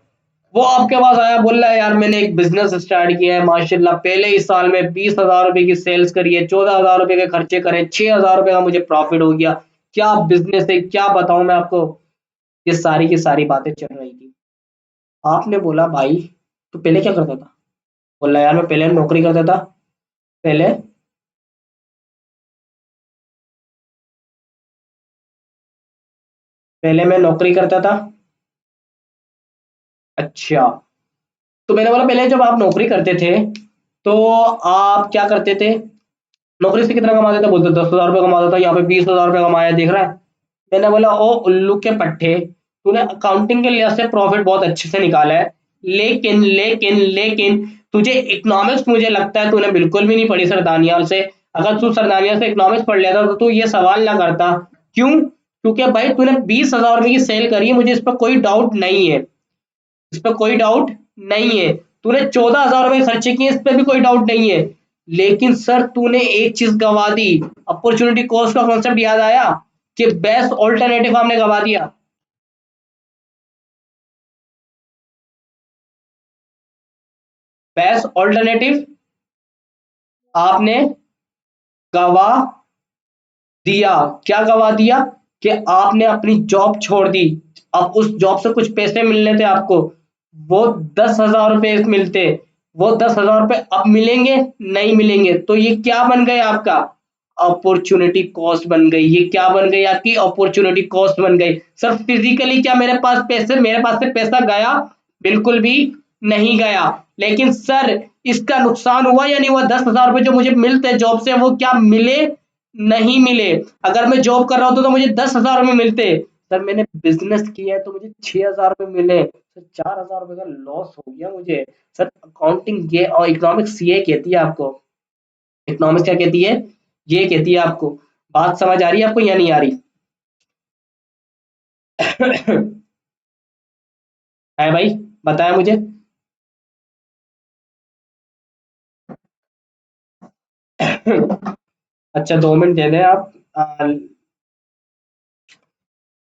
[SPEAKER 1] वो आपके पास आया, बोल रहा है यार मैंने एक बिजनेस स्टार्ट किया है माशाल्लाह, पहले ही साल में 20,000 रुपए की सेल्स करी है, 14,000 रुपए के खर्चे करे, 6,000 रुपए का मुझे प्रॉफिट हो गया। क्या बिजनेस है, क्या बताऊं मैं आपको। ये सारी की सारी बातें चल रही थी। आपने बोला भाई तो पहले क्या करता था, बोला यार मैं पहले नौकरी करता था, पहले पहले मैं नौकरी करता था। अच्छा, तो मैंने बोला पहले जब आप नौकरी करते थे तो आप क्या करते थे, नौकरी से कितना कमाते थे, बोलते 10,000 रुपये कमाता था, यहाँ पे 20,000 रुपये कमाया दिख रहा है। मैंने बोला ओ उल्लू के पट्टे, तूने अकाउंटिंग के लिहाज से प्रॉफिट बहुत अच्छे से निकाला है, लेकिन लेकिन लेकिन तुझे इकोनॉमिक्स मुझे लगता है तूने बिल्कुल भी नहीं पढ़ी सर दानियाल से। अगर तू सर दानियाल से इकोनॉमिक्स पढ़ लेता तो तू ये सवाल ना करता। क्यों, क्योंकि भाई तूने 20,000 रुपये की सेल करी है, मुझे इस पर कोई डाउट नहीं है, इस पर कोई डाउट नहीं है। तूने 14,000 रुपये खर्चे किए, इस पर भी कोई डाउट नहीं है। लेकिन सर तूने एक चीज गवा दी, अपॉर्चुनिटी कॉस्ट का कॉन्सेप्ट याद आया कि बेस्ट ऑल्टरनेटिव हमने गवा दिया। बेस्ट ऑल्टरनेटिव आपने गवा दिया। क्या गवा दिया, कि आपने अपनी जॉब छोड़ दी। अब उस जॉब से कुछ पैसे मिलने थे आपको, वो 10,000 रुपए मिलते, वो 10,000 रुपए अब मिलेंगे, नहीं मिलेंगे। तो ये क्या बन गए आपका, अपॉर्चुनिटी कॉस्ट बन गई। ये क्या बन गई आपकी, अपॉर्चुनिटी कॉस्ट बन गई। सर फिजिकली क्या मेरे पास पैसे, मेरे पास से पैसा गया, बिल्कुल भी नहीं गया। लेकिन सर इसका नुकसान हुआ या नहीं हुआ, 10,000 रुपए जो मुझे मिलते जॉब से वो क्या मिले, नहीं मिले। अगर मैं जॉब कर रहा होता तो मुझे 10,000 रुपये मिलते। सर मैंने बिजनेस किया है तो मुझे 6,000 रुपये मिले, सर 4,000 रुपये का लॉस हो गया मुझे। सर अकाउंटिंग ये और इकोनॉमिक्स ये कहती है आपको, इकोनॉमिक्स क्या कहती है, ये कहती है आपको। बात समझ आ रही है आपको या नहीं आ रही? है भाई, बताया मुझे। अच्छा 2 मिनट दे दें आप।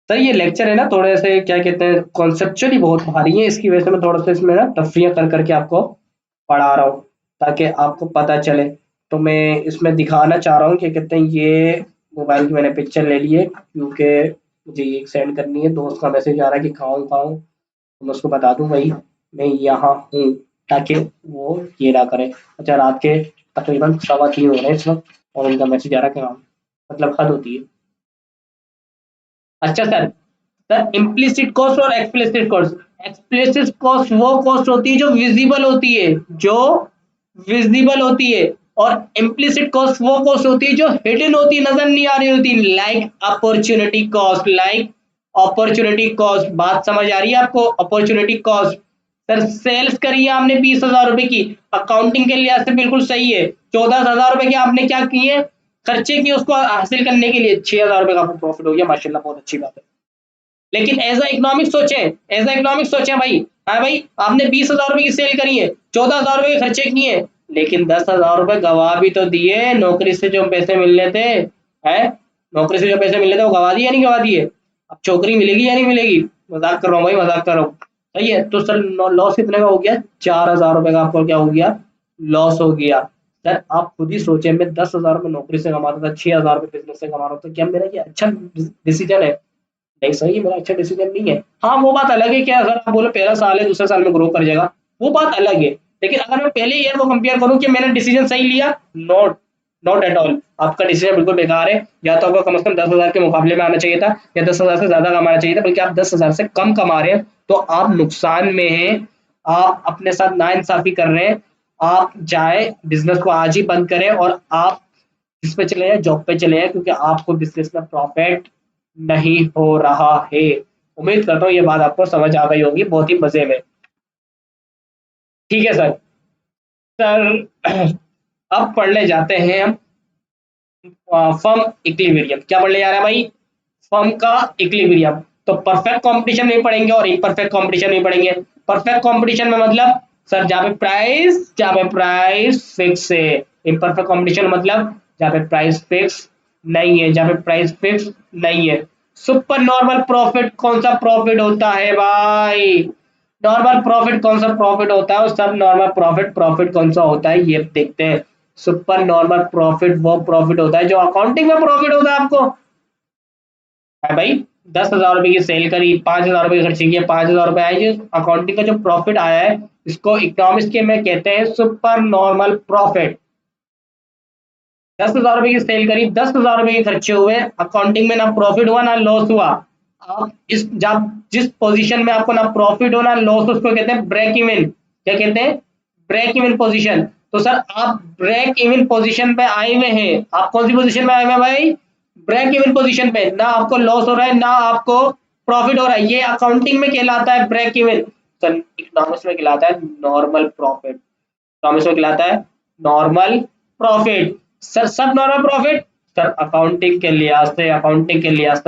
[SPEAKER 1] सर ये लेक्चर है ना थोड़े से क्या कहते हैं, कॉन्सेप्चुअली बहुत भारी है, इसकी वजह से मैं थोड़ा सा इसमें ना तफरीह कर करके आपको पढ़ा रहा हूँ, ताकि आपको पता चले। तो मैं इसमें दिखाना चाह रहा हूँ कि कहते हैं, ये मोबाइल की मैंने पिक्चर ले ली है क्योंकि मुझे ये सेंड करनी है, दोस्त का मैसेज आ रहा है कि कहाँ हूँ कहाँ हूँ। तो मैं उसको बता दूँ भाई मैं यहाँ हूँ, ताकि वो ये ना करे। अच्छा रात के तकरीबन 3:15 हो रहे हैं इस वक्त, और उनका मैसेज आ रहा है कि हाँ, मतलब हद होती है। अच्छा सर, सर इम्प्लिसिट कॉस्ट और एक्सप्लिसिट कॉस्ट, एक्सप्लिसिट कॉस्ट वो कॉस्ट होती है जो विजिबल होती है, जो विजिबल होती है। और इम्प्लिसिट कॉस्ट वो कॉस्ट होती है जो हिडन होती है, नजर नहीं आ रही होती, like opportunity cost, like opportunity cost. बात समझ आ रही है आपको, अपॉर्चुनिटी कॉस्ट। सर सेल्स करी है आपने 20,000 रुपए की, अकाउंटिंग के लिहाज से बिल्कुल सही है। 14,000 रुपए के आपने क्या किए, खर्चे किए उसको हासिल करने के लिए, 6,000 रुपए का आपको प्रॉफिट हो गया, माशाल्लाह बहुत अच्छी बात है। लेकिन एज अ इकोनॉमिक सोचे, एज अ इकोनॉमिक सोचे भाई, हाँ भाई आपने 20,000 रुपए की सेल करी है, 14,000 रुपए के खर्चे किए, लेकिन 10,000 रुपए गवा भी तो दिए, नौकरी से जो पैसे मिलने थे, हैं, नौकरी से जो पैसे मिलने थे वो गवा दिए या नहीं गवा दिए। अब छोकरी मिलेगी या नहीं मिलेगी, मजाक कर रहा हूँ भाई, मजाक कर रहा हूँ। सही है। तो सर लॉस कितने का हो गया, 4,000 रुपए का आपको क्या हो गया, लॉस हो गया। सर आप खुद ही सोचे, मैं 10,000 रुपये नौकरी से कमाता था, 6,000 रुपये बिजनेस से कमा रहा हूँ, तो क्या मेरा ये अच्छा डिसीजन है? नहीं सही, मेरा अच्छा डिसीजन नहीं है। हाँ वो बात अलग है कि अगर आप बोलो पहला साल है दूसरे साल में ग्रो कर जाएगा, वो बात अलग है। लेकिन अगर मैं पहले ईयर को कंपेयर करूँ कि मैंने डिसीजन सही लिया, नॉट नॉट एट ऑल, आपका डिसीजन बिल्कुल बेकार है। या तो आपको कम से कम 10,000 के मुकाबले में आना चाहिए था, या 10,000 से ज्यादा कमाना चाहिए था, बल्कि आप 10,000 से कम कमा रहे हैं, तो आप नुकसान में हैं। आप अपने साथ नाइंसाफी कर रहे हैं। आप चाहे बिजनेस को आज ही बंद करें और आप इस पे चले जाएं, जॉब पे चले जाएं, क्योंकि आपको बिजनेस में प्रॉफिट नहीं हो रहा है। उम्मीद करता हूँ ये बात आपको समझ आ गई होगी बहुत ही मजे में। ठीक है सर। सर अब पढ़ने जाते हैं हम फर्म इक्विलिब्रियम। क्या पढ़ने जा रहे हैं भाई, फर्म का इक्विलिब्रियम। तो परफेक्ट कंपटीशन में पढ़ेंगे और इम्परफेक्ट कंपटीशन में पढ़ेंगे। परफेक्ट कंपटीशन में मतलब सर जहाँ पे प्राइस फिक्स है। इम्परफेक्ट कंपटीशन मतलब जहाँ पे प्राइस फिक्स नहीं है, जहाँ पे प्राइस फिक्स नहीं है। सुपर नॉर्मल प्रॉफिट कौन सा प्रॉफिट होता है भाई, नॉर्मल प्रॉफिट कौन सा प्रॉफिट होता है और सब नॉर्मल प्रॉफिट प्रॉफिट कौन सा होता है, ये देखते हैं। सुपर नॉर्मल प्रॉफिट वो प्रॉफिट होता है जो अकाउंटिंग में प्रॉफिट होता है आपको, है भाई। 10,000 रुपए की सेल करी, 5,000 रुपए खर्च किए, 5,000 रुपए आए, जो अकाउंटिंग का जो प्रॉफिट आया है, इसको इकोनॉमिक्स के में कहते हैं सुपर नॉर्मल प्रॉफिट। 10,000 रुपए की सेल करी, 10,000 रुपए के खर्चे हुए, अकाउंटिंग में ना प्रॉफिट हुआ ना लॉस हुआ। आप इस जब जिस पोजीशन में आपको ना प्रॉफिट हो ना लॉस, उसको कहते हैं ब्रेक इवन। क्या कहते हैं, ब्रेक इवन पोजीशन। तो सर आप ब्रेक इवन पोजीशन पे आए हुए हैं, आप कौन सी पोजीशन में आए हुए हैं भाई, ब्रेक इवन पोजीशन पे। ना आपको लॉस हो रहा है ना आपको प्रॉफिट हो रहा है, ये अकाउंटिंग में कहलाता है ब्रेक इवन। सर इकोनॉमिक्स में कहलाता है नॉर्मल प्रॉफिट। इकोनॉमिक्स में कहलाता है नॉर्मल प्रॉफिट। सर सब नॉर्मल प्रॉफिट। सर अकाउंटिंग के लिहाज से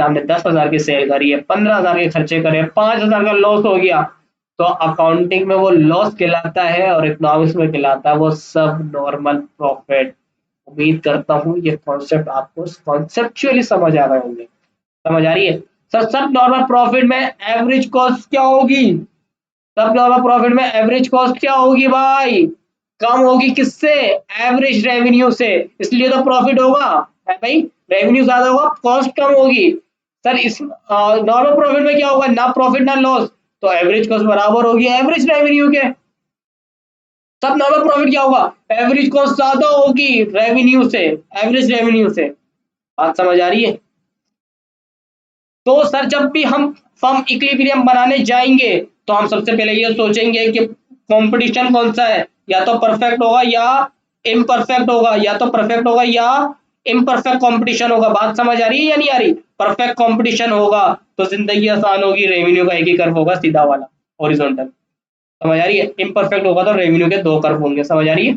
[SPEAKER 1] हमने 10,000 की सेल करी है, 15,000 के खर्चे करे, 5,000 का लॉस हो गया, तो अकाउंटिंग में वो लॉस कहलाता है और इकोनॉमिक्स में कहलाता है वो सब नॉर्मल प्रॉफिट। उम्मीद करता हूँ ये कॉन्सेप्ट आपको कॉन्सेप्चुअली समझ आ गए होंगे। समझ आ रही है। सर सब नॉर्मल प्रॉफिट में एवरेज कॉस्ट क्या होगी, सब नॉर्मल प्रॉफिट में एवरेज कॉस्ट क्या होगी भाई, कम होगी किससे, एवरेज रेवेन्यू से। इसलिए तो प्रॉफिट होगा, है भाई। रेवेन्यू ज्यादा होगा कॉस्ट कम होगी। सर इस नॉर्मल प्रॉफिट में क्या होगा, ना प्रॉफिट ना लॉस, तो एवरेज कॉस्ट बराबर होगी एवरेज रेवेन्यू के। सब नॉर्मल प्रॉफिट क्या होगा, एवरेज कॉस्ट ज्यादा होगी रेवेन्यू से, एवरेज रेवेन्यू से। बात समझ आ रही है। तो सर जब भी हम फर्म इक्विलिब्रियम बनाने जाएंगे, तो हम सबसे पहले ये सोचेंगे कि कंपटीशन कौन सा है, या तो परफेक्ट होगा या इम्परफेक्ट होगा, या तो परफेक्ट होगा या इम्परफेक्ट कंपटीशन होगा। बात समझ आ रही है या नहीं आ रही। परफेक्ट कंपटीशन होगा तो जिंदगी आसान होगी, रेवेन्यू का एक ही कर्व होगा सीधा वाला, हॉरिजॉन्टल। समझ आ रही है। इम्परफेक्ट होगा तो रेवेन्यू के दो कर्व होंगे। समझ आ रही है।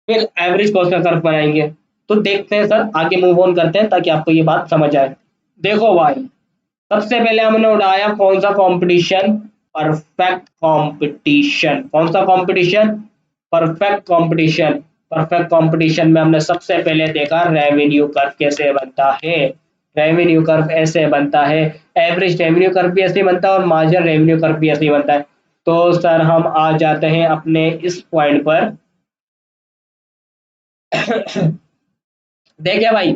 [SPEAKER 1] फिर एवरेज कॉस्ट का कर्व बनाएंगे। तो देखते हैं सर, आगे मूव ऑन करते हैं ताकि आपको ये बात समझ आए। देखो भाई, सबसे पहले हमने उड़ाया कौन सा कंपटीशन, परफेक्ट कंपटीशन। कौन सा competition, perfect competition. Perfect competition में हमने सबसे पहले देखा रेवेन्यू कर्व कैसे बनता है। रेवेन्यू कर्व ऐसे बनता है, एवरेज रेवेन्यू कर्व भी ऐसे ही बनता है और मार्जिनल रेवेन्यू कर्व भी ऐसे ही बनता है। तो सर हम आ जाते हैं अपने इस पॉइंट पर। देखिए भाई,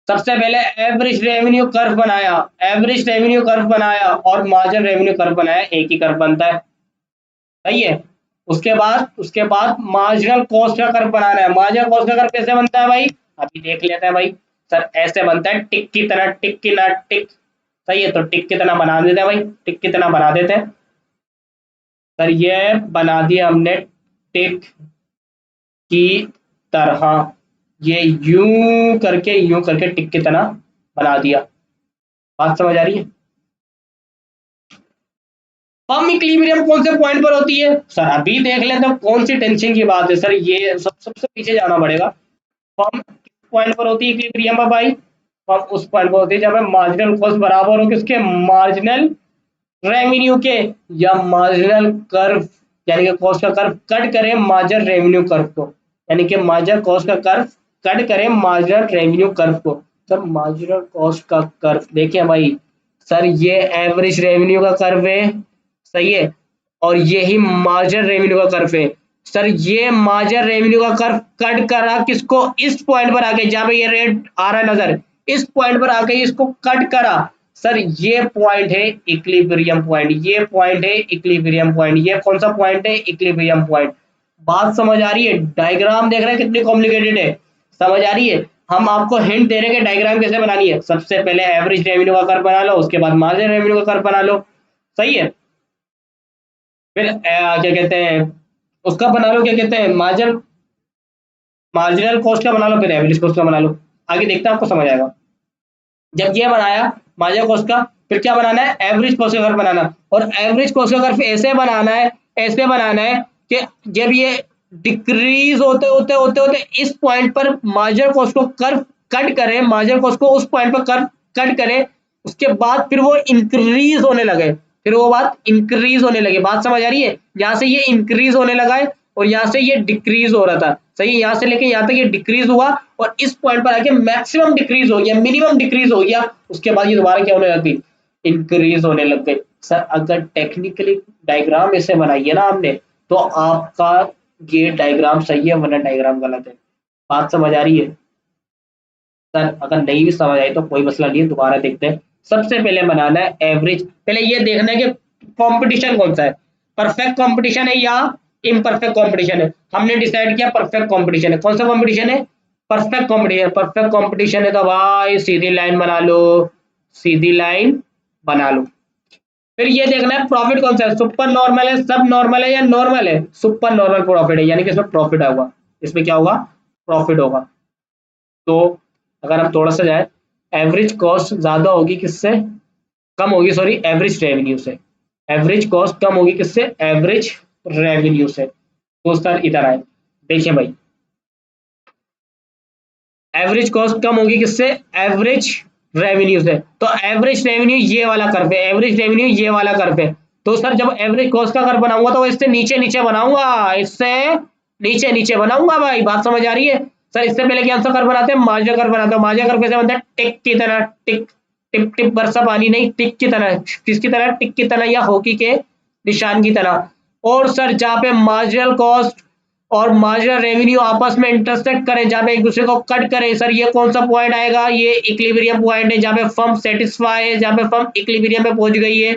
[SPEAKER 1] सबसे पहले एवरेज रेवेन्यू कर्व बनाया, एवरेज रेवेन्यू कर्व बनाया और मार्जिनल रेवेन्यू कर्व बनाया, एक ही कर्व बनता है। सही है। उसके बाद मार्जिनल कॉस्ट का कर्व बनाना है। मार्जिनल कॉस्ट का कर्व कैसे बनता है भाई, अभी देख लेते हैं भाई। सर ऐसे बनता है, टिक की तरह, टिक की ना टिक। सही है, तो टिक की तरह बना देते हैं भाई, टिक की तरह बना देते हैं। सर ये बना दिया हमने टिक की तरह, ये यूं करके टिक की तरह बना दिया। बात समझ आ रही है। फर्म इक्विलिब्रियम कौन से पॉइंट पर होती है, सर अभी देख लेते हैं, कौन सी टेंशन की बात है सर, ये सबसे पीछे जाना पड़ेगा। फर्म किस पॉइंट पर होती है इक्विलिब्रियम पर भाई, फर्म उस पॉइंट पर होती है जब मार्जिनल कॉस्ट बराबर हो किसके, मार्जिनल रेवेन्यू के, या मार्जिनल कर्व, यानी कि कॉस्ट का कर्व कट करे मार्जिनल रेवेन्यू कर्व को, यानी कि मार्जिनल कॉस्ट का कर्व कट करे मार्जिनल रेवेन्यू कर्व को। सर मार्जिनल कॉस्ट का कर्व देखिए भाई, सर ये एवरेज रेवेन्यू का कर्व है, सही है, और यही मार्जिनल रेवेन्यू का कर्व है। सर ये मार्जिनल रेवेन्यू का कर्व कट करा किसको, इस पॉइंट पर आके, जहां पे ये रेट आ रहा है नजर, इस पॉइंट पर आके इसको कट करा। सर ये पॉइंट है इक्विलिब्रियम पॉइंट, ये पॉइंट है इक्विलिब्रियम पॉइंट। ये कौन सा पॉइंट है, इक्विलिब्रियम पॉइंट। बात समझ आ रही है, डायग्राम देख रहे हैं कितनी कॉम्प्लिकेटेड है, समझ आ रही है। हम आपको हिंट दे रहे हैं कि डायग्राम कैसे बनानी है। सबसे पहले एवरेज रेवेन्यू का कर्व बना लो, उसके बाद मार्जिनल रेवेन्यू का कर्व बना लो, सही है। फिर क्या कहते हैं, उसका बना लो, क्या कहते हैं, मार्जिनल मार्जिनल कॉस्ट का बना लो, फिर एवरेज कॉस्ट का बना लो। आगे देखते हैं, आपको समझ आएगा। जब ये बनाया मार्जिनल कॉस्ट का, फिर क्या बनाना है, एवरेज कॉस्ट का कर्व बनाना। और एवरेज कॉस्ट का कर्व ऐसे बनाना है, ऐसे बनाना है कि जब ये डिक्रीज होते होते होते होते इस पॉइंट पर मार्जिनल कॉस्ट को कर्व कट करे, मार्जिनल कॉस्ट को उस पॉइंट पर कर्व कट करे, उसके बाद फिर वो इंक्रीज होने लगे, फिर वो बात इंक्रीज होने लगे। बात समझ आ रही है, यहाँ से ये इंक्रीज होने लगा है और यहाँ से ये डिक्रीज हो रहा था, सही है। यहाँ से लेके यहाँ तक ये डिक्रीज हुआ और इस पॉइंट पर आके मैक्सिमम डिक्रीज हो गया, मिनिमम डिक्रीज हो गया, उसके बाद ये दोबारा क्या होने लग गई, इंक्रीज होने लग गई। सर अगर टेक्निकली डायग्राम ऐसे बनाई है ना आपने, तो आपका ये डायग्राम सही है, वरना डायग्राम गलत है। बात समझ आ रही है। सर अगर नहीं भी समझ आई तो कोई मसला नहीं है, दोबारा देखते हैं। सबसे पहले बनाना है एवरेज, पहले ये देखना है कि कंपटीशन कौन सा है, परफेक्ट कंपटीशन है या इम्परफेक्ट कंपटीशन है। हमने डिसाइड किया परफेक्ट कंपटीशन है। कौन सा कंपटीशन है, परफेक्ट कंपटीशन। परफेक्ट कंपटीशन है तो भाई सीधी लाइन बना लो, सीधी लाइन बना लो। फिर ये देखना है प्रॉफिट कौन सा है, सुपर नॉर्मल है, सब नॉर्मल है या नॉर्मल है, सुपर नॉर्मल प्रॉफिट है, यानी कि इसमें प्रॉफिट होगा, इसमें क्या होगा, प्रॉफिट होगा। तो अगर हम थोड़ा सा जाए, एवरेज कॉस्ट ज्यादा होगी किससे, कम होगी, सॉरी, एवरेज रेवेन्यू से। एवरेज कॉस्ट कम होगी किससे, एवरेज रेवेन्यू से। तो सर इधर आए, देखिए भाई, एवरेज कॉस्ट कम होगी किससे, एवरेज रेवेन्यू से। तो एवरेज रेवेन्यू ये वाला कर्व है, एवरेज रेवेन्यू ये वाला कर्व है। तो सर जब एवरेज कॉस्ट का कर्व बनाऊंगा तो इससे नीचे नीचे बनाऊंगा, इससे नीचे नीचे बनाऊंगा भाई। बात समझ आ रही है। सर इससे पहले कौन सा कर्व बनाते हैं, मार्जिनल कर्व बनाते हैं। मार्जिनल कर्व कैसे बनता है, टिक की तरह, टिक, टिप टिप बरसा पानी नहीं, टिक की तरह। किसकी तरह, टिक की तरह या हॉकी के निशान की तरह। और सर जहाँ पे मार्जिनल कॉस्ट और मार्जिनल रेवेन्यू आपस में इंटरसेक्ट करें, जहां पे एक दूसरे को कट करें, सर ये कौन सा पॉइंट आएगा, ये इक्विलिब्रियम पॉइंट है, जहां पे फर्म सेटिस्फाई है, जहां पे फर्म इक्विलिब्रियम पे पहुंच गई है।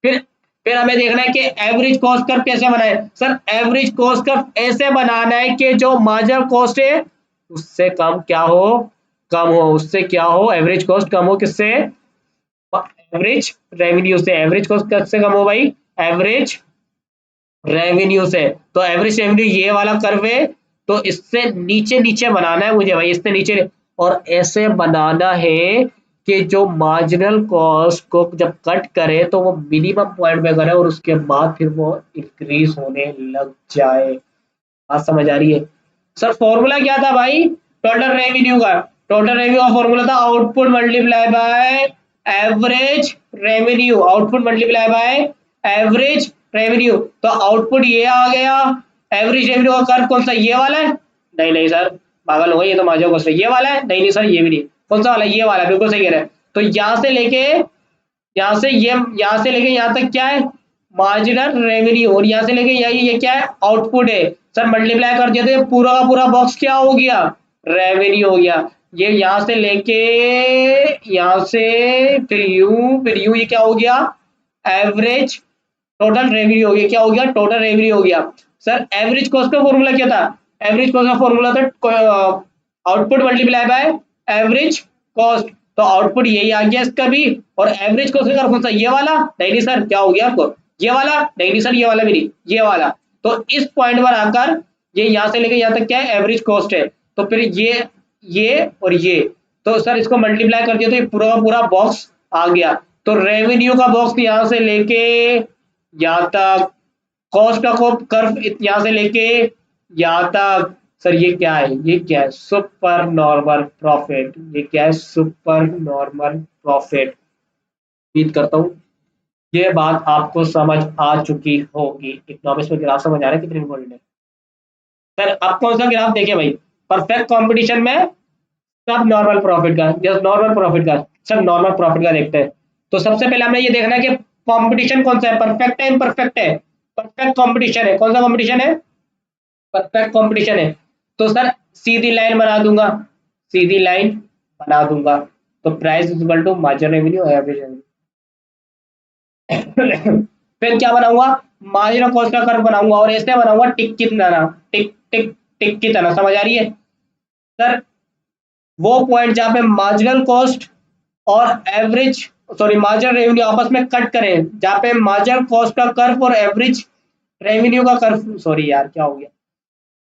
[SPEAKER 1] फिर फिर हमें देखना है कि एवरेज कॉस्ट कर्व कैसे बनाए। सर एवरेज कॉस्ट कर्व ऐसे बनाना है कि जो मार्जिनल कॉस्ट है उससे कम क्या हो, कम हो, उससे क्या हो, एवरेज कॉस्ट कम हो किससे, एवरेज रेवेन्यू से। एवरेज कॉस्ट किससे कम हो भाई, एवरेज रेवेन्यू से। तो एवरेज रेवेन्यू ये वाला कर्व है, तो इससे नीचे नीचे बनाना है मुझे भाई, इससे नीचे। और ऐसे बनाना है कि जो मार्जिनल कॉस्ट को जब कट करे तो वो मिनिमम पॉइंट पे करे और उसके बाद फिर वो इंक्रीज होने लग जाए। बात समझ आ रही है। सर फॉर्मूला क्या था भाई, टोटल रेवेन्यू का, टोटल रेवेन्यू का फॉर्मूला था output multiply by average revenue, output multiply by average revenue. तो आउटपुट ये आ गया, एवरेज रेवेन्यू का कर्व कौन सा, ये वाला है, नहीं नहीं सर पागल हो गए, ये तो मार्जिनल कॉस्ट है, ये वाला है, नहीं नहीं सर ये भी नहीं, कौन सा वाला है, ये वाला है, बिल्कुल सही कह रहे हैं। तो यहाँ से लेके यहाँ तक क्या है, मार्जिनल रेवेन्यू, और यहाँ से लेके ये क्या है, आउटपुट है। सर मल्टीप्लाई कर दिया तो ये पूरा का पूरा बॉक्स क्या हो गया, रेवेन्यू हो गया। ये यहाँ से लेके यहाँ से फिर यू ये क्या हो गया, एवरेज टोटल रेवेन्यू हो गया, क्या हो गया, टोटल रेवेन्यू हो गया। सर एवरेज कॉस्ट का फॉर्मूला क्या था, एवरेज कॉस्ट का फॉर्मूला था output multiply by average cost. तो आउटपुट यही आ गया इसका भी। और एवरेज कॉस्ट का कौन सा, ये वाला, नहीं नहीं सर क्या हो गया आपको, ये वाला, नहीं नहीं सर ये वाला भी नहीं, ये वाला। तो इस पॉइंट पर आकर ये यहाँ से लेकर यहाँ तक क्या है, एवरेज कॉस्ट है। तो फिर ये और ये, तो सर इसको मल्टीप्लाई कर दिया तो ये पूरा का पूरा बॉक्स आ गया। तो रेवेन्यू का बॉक्स यहाँ से लेके यहाँ तक, कॉस्ट का कर्व यहाँ से लेके यहाँ तक। सर ये क्या है, ये क्या है, सुपर नॉर्मल प्रॉफिट। ये क्या है, सुपर नॉर्मल प्रॉफिट। उम्मीद करता हूँ ये बात आपको समझ आ चुकी होगी। इकोनॉमिक्स में ग्राफ समझ आ रहा है कितनी इंपॉर्टेंट है। सर अब कौन सा ग्राफ देखे भाई, परफेक्ट कंपटीशन में सब नॉर्मल प्रॉफिट का, जस्ट नॉर्मल प्रॉफिट का, सब नॉर्मल प्रॉफिट का देखते हैं। तो सबसे पहले हमें ये देखना है कि कंपटीशन कौन सा है, परफेक्ट है इम्परफेक्ट है। परफेक्ट कंपटीशन है। कौन सा कंपटीशन है, परफेक्ट कंपटीशन है। तो सर सीधी लाइन बना दूंगा, सीधी लाइन बना दूंगा। तो price is equal to margin revenue average revenue. फिर क्या बनाऊंगा, मार्जिन ऑफ कॉस्ट का कर्व बनाऊंगा और ऐसे बनाऊंगा टिक की तरह, टिक टिक टिक की तरह, समझ आ रही है सर। वो पॉइंट जहां पे मार्जिनल कॉस्ट और एवरेज, सॉरी मार्जिनल रेवेन्यू आपस में कट करें, जहां पे मार्जिनल कॉस्ट का कर्व और एवरेज रेवेन्यू का कर्व, सॉरी यार क्या हो गया,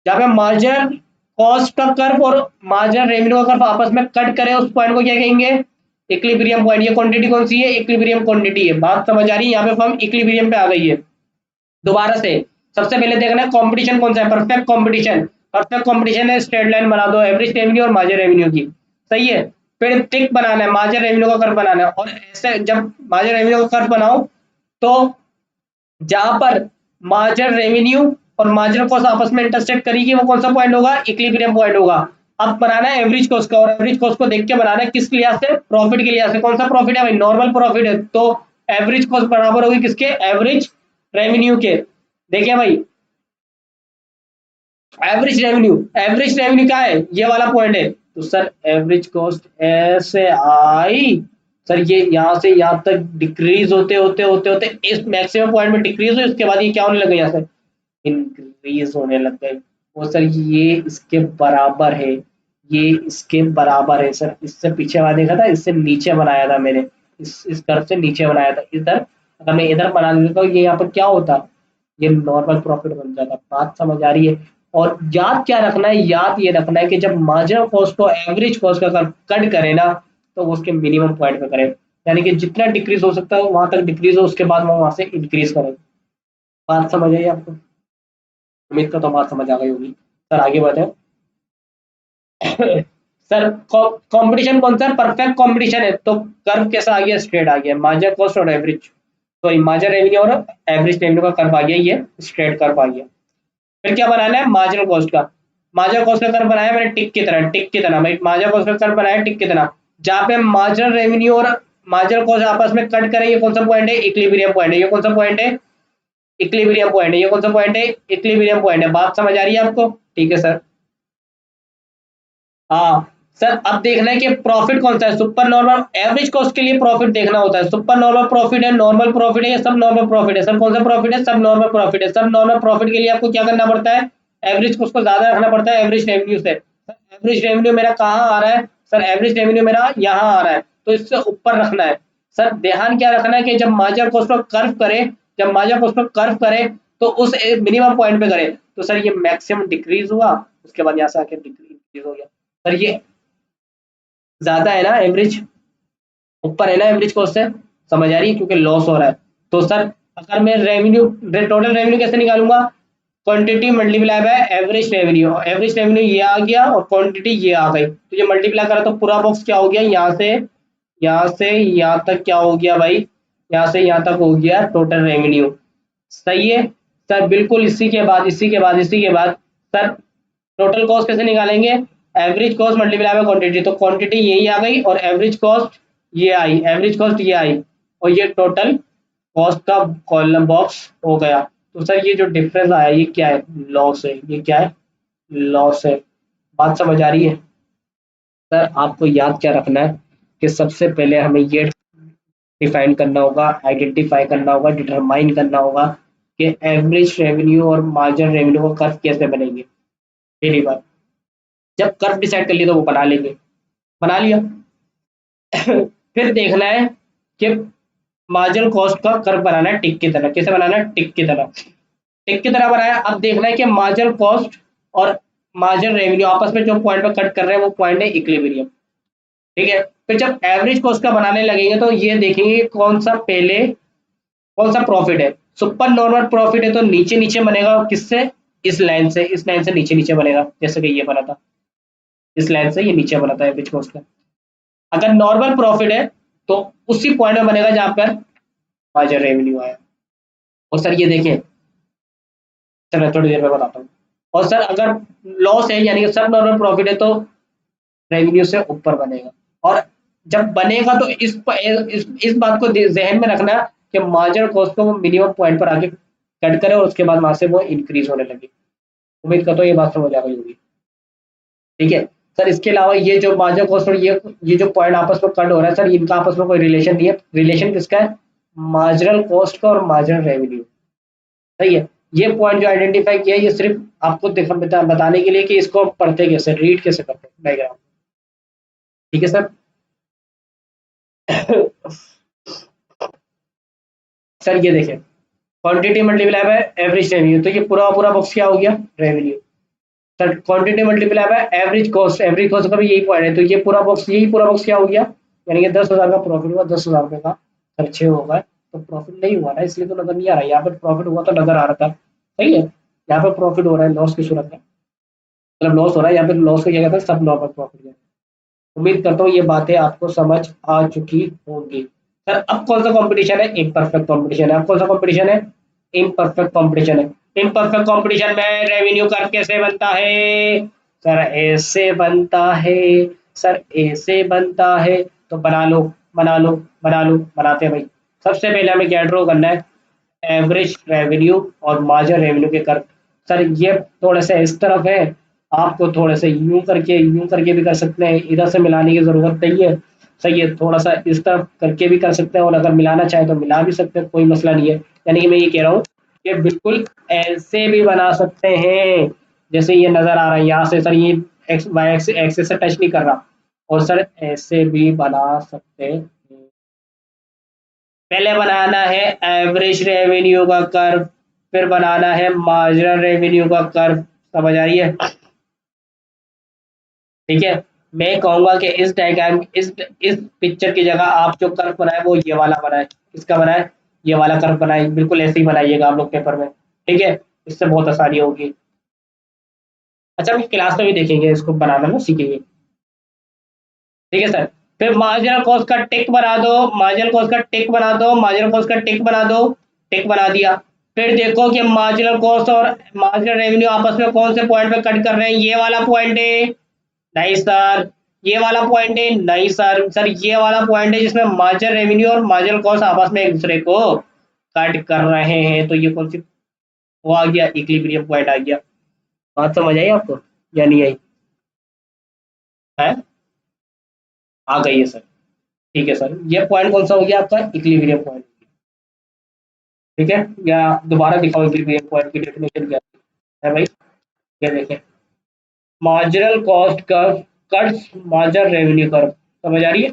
[SPEAKER 1] जहां पे मार्जिनल कॉस्ट का कर्व और मार्जिनल रेवेन्यू का कर्व आपस में कट करे, उस पॉइंट को क्या कहेंगे, इक्विलिब्रियम पॉइंट। ये क्वांटिटी कौन सी है, इक्विलिब्रियम क्वांटिटी है। बात समझ आ रही है, यहाँ पे फर्म इक्विलिब्रियम पे आ गई है। दोबारा से सबसे पहले देखना है कंपटीशन कौन सा है, परफेक्ट कंपटीशन। परफेक्ट कंपटीशन है, स्ट्रेट लाइन बना दो एवरेज रेवेन्यू और मार्जिन रेवेन्यू की, सही है। फिर टिक बनाना है, मार्जिन रेवेन्यू का कर्व बनाना है, और ऐसे जब मार्जिन रेवेन्यू का कर्व बनाओ तो जहां पर मार्जिन रेवेन्यू और मार्जिनल कॉस्ट आपस में इंटरसेक्ट करेगी, वो कौन सा पॉइंट होगा, इक्विलिब्रियम पॉइंट होगा। अब बनाना है एवरेज कॉस्ट का, और एवरेज कॉस्ट को देख के बनाना है किस लिहाज से, प्रॉफिट के लिहाज से। कौन सा प्रॉफिट है भाई, नॉर्मल प्रॉफिट है, तो एवरेज कॉस्ट बराबर होगी किसके, एवरेज रेवेन्यू के। देखिए भाई, एवरेज रेवेन्यू, एवरेज रेवेन्यू क्या है, ये वाला पॉइंट है। तो सर एवरेज कॉस्ट ऐसे आई, सर ये यहाँ से यहाँ तक डिक्रीज होते होते होते होते इस मैक्सिमम पॉइंट में डिक्रीज हुई, उसके बाद ये क्या होने लग गया, यहाँ से इंक्रीज होने लग गए। वो सर ये इसके बराबर है, ये इसके बराबर है सर। इससे पीछे वाला देखा था, इससे नीचे बनाया था मैंने, इस तरफ से नीचे बनाया था। इधर अगर मैं इधर बना देता हूँ, ये यहाँ पर क्या होता, ये नॉर्मल प्रॉफिट बन जाता। बात समझ आ रही है। और याद क्या रखना है, याद ये रखना है कि जब मार्जिनल कॉस्ट को एवरेज कॉस्ट का कट करे ना, तो वो उसके मिनिमम पॉइंट पे करे, यानी कि जितना डिक्रीज हो सकता है वहां तक डिक्रीज हो, उसके बाद वो वहां से इंक्रीज करे। बात समझ आई आपको, उम्मीद का तो बात समझ आ गई होगी। सर आगे बढ़े। सर कंपटीशन कौन सा, परफेक्ट कंपटीशन है, तो कर्व कैसा आ गया, स्ट्रेट आ गया, मार्जिन कॉस्ट और एवरेज, सॉरी मार्जिन रेवेन्यू और एवरेज रेवेन्यू का कर्व आ गया, ये स्ट्रेट कर्व आ गया। फिर क्या बनाना है, मार्जिनल कॉस्ट का, मार्जिनल कॉस्ट का कर्व बनाया मैंने टिक की तरह, टिक की तरह भाई, मार्जिनल कॉस्ट का कर्व बनाया टिक की तरह, जहां पे मार्जिनल रेवेन्यू और मार्जिनल कॉस्ट आपस में कट करें, ये कौन सा पॉइंट है, इक्विलिब्रियम पॉइंट है। ये कौन सा पॉइंट है, इक्विलिब्रियम पॉइंट है। ये कौन सा पॉइंट है, इक्विलिब्रियम पॉइंट है। बात समझ आ रही है आपको, ठीक है सर। हाँ सर, अब देखना है कि प्रॉफिट कौन सा है, सुपर नॉर्मल एवरेज कॉस्ट के लिए प्रॉफिट देखना होता है, सुपर नॉर्मल प्रॉफिट है, नॉर्मल प्रॉफिट है, या सब नॉर्मल प्रॉफिट है। सर कौन सा प्रॉफिट है, सब नॉर्मल प्रॉफिट है। सब नॉर्मल प्रॉफिट के लिए आपको क्या करना पड़ता है, एवरेज कॉस्ट को ज्यादा रखना पड़ता है एवरेज रेवेन्यू से। सर एवरेज रेवेन्यू मेरा कहाँ आ रहा है, सर एवरेज रेवेन्यू मेरा यहाँ आ रहा है, तो इससे ऊपर रखना है। सर ध्यान क्या रखना है कि जब मार्जिनल कॉस्ट को कर्व करे, जब मार्जिनल कॉस्ट को कर्व करे तो उस मिनिमम पॉइंट पे करे। तो सर ये मैक्सिमम डिक्रीज हुआ, उसके बाद यहाँ से आके डिक्रीज हो गया। सर ये ज्यादा है ना एवरेज, ऊपर है ना एवरेज कॉस्ट से, समझ आ रही है, क्योंकि लॉस हो रहा है। तो सर अगर मैं रेवेन्यू, टोटल रेवेन्यू कैसे निकालूंगा, quantity multiply by average revenue, average revenue ये आ गया और क्वांटिटी ये आ गई, तो ये मल्टीप्लाई करा तो पूरा बॉक्स क्या हो गया, यहाँ से यहाँ तक क्या हो गया भाई, यहाँ से यहाँ तक हो गया टोटल रेवेन्यू, सही है सर। बिल्कुल इसी के बाद, इसी के बाद सर टोटल कॉस्ट कैसे निकालेंगे, average cost multiply by quantity, तो क्वांटिटी यही आ गई और एवरेज कॉस्ट ये आई, एवरेज कॉस्ट ये आई, और ये टोटल कॉस्ट का कॉलम बॉक्स हो गया। तो सर ये जो डिफरेंस आया ये क्या है, लॉस है, ये क्या है, लॉस है। बात समझ आ रही है। सर आपको याद क्या रखना है कि सबसे पहले हमें ये डिफाइन करना होगा, आइडेंटिफाई करना होगा, डिटरमाइन करना होगा कि एवरेज रेवेन्यू और मार्जिन रेवेन्यू को कर्व कैसे बनेंगे। पहली बात, जब कर्व डिसाइड कर लिया तो वो बना लेंगे, बना लिया। फिर देखना है कि मार्जिनल कॉस्ट का कर्व बनाना है टिक की तरह, कैसे बनाना है, टिक की तरह, टिक की तरह बनाया। अब देखना है कि मार्जिनल कॉस्ट और मार्जिन रेवेन्यू आपस में जो पॉइंट पर कट कर रहे हैं वो पॉइंट है इक्विलिब्रियम, ठीक है। फिर जब एवरेज कॉस्ट का बनाने लगेंगे तो ये देखेंगे कौन सा पहले, कौन सा प्रॉफिट है, सुपर नॉर्मल प्रॉफिट है तो नीचे नीचे बनेगा, किससे, इस लाइन से, इस लाइन से नीचे नीचे बनेगा, जैसे कि ये बना था, इस लाइन से ये नीचे बना था एवरेज कॉस्ट का। अगर नॉर्मल प्रॉफिट है तो उसी पॉइंट में बनेगा जहां पर मार्जिन रेवेन्यू आया। और सर ये देखें, सर मैं थोड़ी देर में बताता हूँ। और सर अगर लॉस है यानी कि सब नॉर्मल प्रॉफिट है तो रेवेन्यू से ऊपर बनेगा, और जब बनेगा तो इस बात को जहन में रखना कि मार्जिनल कॉस्ट को वो मिनिमम पॉइंट पर आके कट करे और उसके बाद वहां से वो इंक्रीज होने लगे। उम्मीद करता हूँ ये बात समझ आ गई होगी। ठीक है सर, इसके अलावा ये जो मार्जिनल कॉस्ट और ये जो पॉइंट आपस में कट हो रहा है सर, इनका आपस में कोई रिलेशन नहीं है। रिलेशन किसका है? मार्जिनल कॉस्ट का और मार्जिनल रेवेन्यू। सही है। ये पॉइंट जो आइडेंटिफाई किया है, ये सिर्फ आपको बताने के लिए कि इसको हम पढ़ते कैसे, रीड कैसे करते हैं डायग्राम। ठीक है सर। सर ये देखें, quantity multiply by average revenue, तो ये पूरा पूरा बॉक्स क्या हो गया? Revenue. Sir quantity multiply by average cost, average cost का भी यही पॉइंट है, तो ये पूरा बॉक्स, यही पूरा बॉक्स क्या हो गया? यानी कि 10,000 का प्रॉफिट हुआ, 10,000 रुपए का खर्चे होगा, तो प्रॉफिट नहीं हुआ ना, इसलिए तो नजर नहीं आ रहा है। यहाँ पर प्रॉफिट हुआ तो नजर आ रहा था। सही है। यहाँ पर प्रॉफिट हो रहा है लॉस की सूरत में, मतलब लॉस हो रहा है यहाँ पे, लॉस को क्या कहते हैं? सब नॉर्मल प्रॉफिट। उम्मीद करता हूँ ये बातें आपको समझ आ चुकी होंगी। सर अब कौन सा कंपटीशन है? इम्परफेक्ट कंपटीशन है। अब कौन सा कंपटीशन है? इम्परफेक्ट कंपटीशन है। इम्परफेक्ट कंपटीशन में रेवेन्यू कर्व कैसे बनता है? सर ऐसे बनता है। सर ऐसे बनता है। तो बना लो, बना लो, बना लो, बनाते हैं भाई। सबसे पहले हमें क्या ड्रॉ करना है? एवरेज रेवेन्यू और मार्जिन रेवेन्यू के कर्व। सर ये थोड़ा सा इस तरफ है, आपको थोड़ा सा यूं करके भी कर सकते हैं, इधर से मिलाने की जरूरत नहीं है। सही है, थोड़ा सा इस तरफ करके भी कर सकते हैं, और अगर मिलाना चाहे तो मिला भी सकते हैं, कोई मसला नहीं है। यानी कि मैं ये कह रहा हूँ कि बिल्कुल ऐसे भी बना सकते हैं, जैसे ये नजर आ रहा है यहाँ से। सर ये एक्स वाई एक्सेस से टच नहीं कर रहा, और सर ऐसे भी बना सकते हैं। पहले बनाना है एवरेज रेवेन्यू का कर्व, फिर बनाना है मार्जिनल रेवेन्यू का कर्व। समझ आ रही है? ठीक है। मैं कहूंगा कि इस डायग्राम, इस पिक्चर की जगह आप जो कर्व बनाए वो ये वाला बनाए। किसका बनाए? ये वाला कर्व बनाए, बिल्कुल ऐसे ही बनाइएगा आप लोग पेपर में। ठीक है, इससे बहुत आसानी होगी। अच्छा, हम क्लास में भी देखेंगे इसको बनाना ना, सीखेंगे। ठीक है सर। फिर मार्जिनल कॉस्ट का टिक बना दो, मार्जिनल कॉस्ट का टिक बना दो, मार्जिनल कॉस्ट का टिक बना दो। टिक बना दिया। फिर देखो कि मार्जिनल कॉस्ट और मार्जिनल रेवेन्यू आपस में कौन से पॉइंट पे कट कर रहे हैं? ये वाला पॉइंट है। नहीं सर। ये वाला पॉइंट है। नहीं सर। सर ये वाला पॉइंट है जिसमें मार्जिनल रेवेन्यू और मार्जिनल कॉस्ट आपस में एक दूसरे को कट कर रहे हैं, तो ये कौन सी? वो आ गया, इक्विलिब्रियम पॉइंट आ गया। बात समझ आई आपको या नहीं आई? है? आ गई है सर। ठीक है सर, ये पॉइंट कौन सा हो गया आपका? Equilibrium point. ठीक है, या दोबारा दिखाओ इक्विलिब्रियम पॉइंट की डेफिनेशन क्या है भाई? ये देखें, marginal cost curve cuts marginal revenue curve. समझ आ रही है?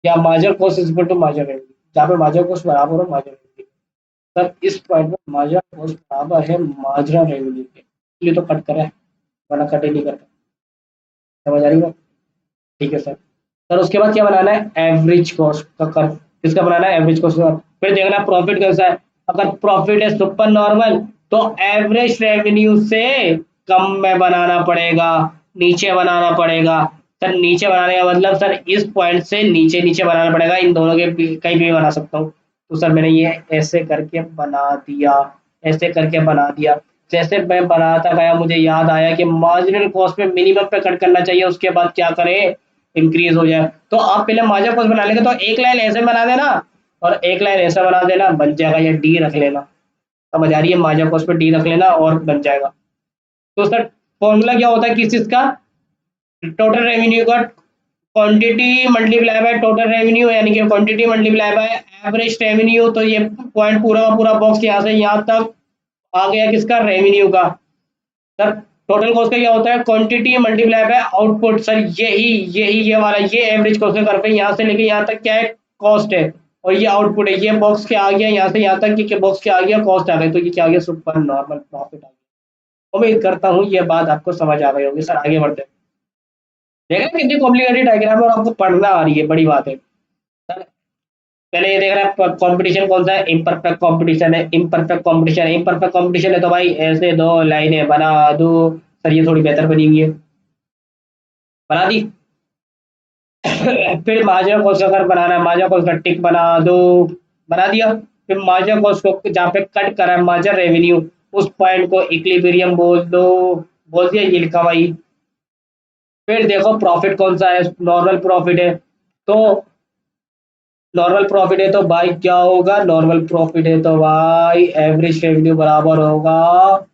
[SPEAKER 1] या marginal cost is equal to marginal revenue, जहाँ पे मार्जिनल कॉस्ट बराबर हो मार्जिनल रेवेन्यू। सर इस पॉइंट में मार्जिनल कॉस्ट बराबर है मार्जिनल रेवेन्यू के, इसलिए तो कट करा है, वरना कट ही नहीं करता। समझ आ रही है? ठीक है सर। सर उसके बाद क्या बनाना है? एवरेज कॉस्ट का कर्व। किसका बनाना है? एवरेज कॉस्ट का। फिर देखना प्रॉफिट कैसा है। अगर प्रॉफिट है सुपर नॉर्मल, तो एवरेज रेवेन्यू से कम में बनाना पड़ेगा, नीचे बनाना पड़ेगा। सर नीचे बनाने का मतलब सर इस पॉइंट से नीचे नीचे बनाना पड़ेगा, इन दोनों के कहीं भी बना सकता हूँ। तो सर मैंने ये ऐसे करके बना दिया, ऐसे करके बना दिया। जैसे मैं बनाता गया मुझे याद आया कि मार्जिनल कॉस्ट पे मिनिमम पे कट करना चाहिए, उसके बाद क्या करें? इंक्रीज हो जाए। तो आप पहले मार्जिनल कॉस्ट बना लेंगे तो एक लाइन ऐसे बना देना, और एक लाइन ऐसा बना देना, बन जाएगा। ये डी रख लेना। समझ आ रही है? मार्जिनल कॉस्ट पे डी रख लेना और बन जाएगा। तो सर फॉर्मूला क्या होता है किस चीज का? टोटल रेवेन्यू का quantity multiply by total revenue, यानी कि quantity multiply by average revenue. तो ये पॉइंट पूरा का पूरा बॉक्स यहाँ से यहाँ तक आ गया किसका? रेवेन्यू का। सर टोटल कॉस्ट का क्या होता है? Quantity multiply by output. Sir यही यही ये वाला, ये एवरेज कॉस्ट का कर्व है, यहाँ से लेके यहाँ तक क्या है? कॉस्ट है। और ये आउटपुट है, ये बॉक्स क्या आ गया? यहाँ से यहाँ तक ये बॉक्स क्या आ गया? कॉस्ट आ गई। तो ये क्या आ गया? सुपर नॉर्मल प्रॉफिट आ गया। उम्मीद करता हूँ ये बात आपको समझ आ गई होगी। सर आगे बढ़ते हैं। देख रहे हैं कितनी कॉम्प्लिकेटेड डायग्राम है और आपको पढ़ना आ रही है, बड़ी बात है। सर पहले ये देख रहे हैं कंपटीशन कौन सा है? इम्परफेक्ट कंपटीशन है। इम्परफेक्ट कंपटीशन है, इम्परफेक्ट कंपटीशन है, तो भाई ऐसे दो लाइनें बना दो। सर ये थोड़ी बेहतर बनी हुई है, बना दी। फिर मार्जिनल कॉस्ट अगर बनाना है, मार्जिनल कॉस्ट का टिक बना दो, बना दिया। फिर मार्जिनल कॉस्ट को जहाँ पे कट करा है मार्जिनल रेवेन्यू, उस पॉइंट को इक्विलिब्रियम बोल दो। बोल दिया, ये लिखा भाई। फिर देखो प्रॉफिट कौन सा है, नॉर्मल प्रॉफिट है। तो नॉर्मल प्रॉफिट है तो भाई क्या होगा, नॉर्मल प्रॉफिट है तो भाई एवरेज रेवेन्यू बराबर होगा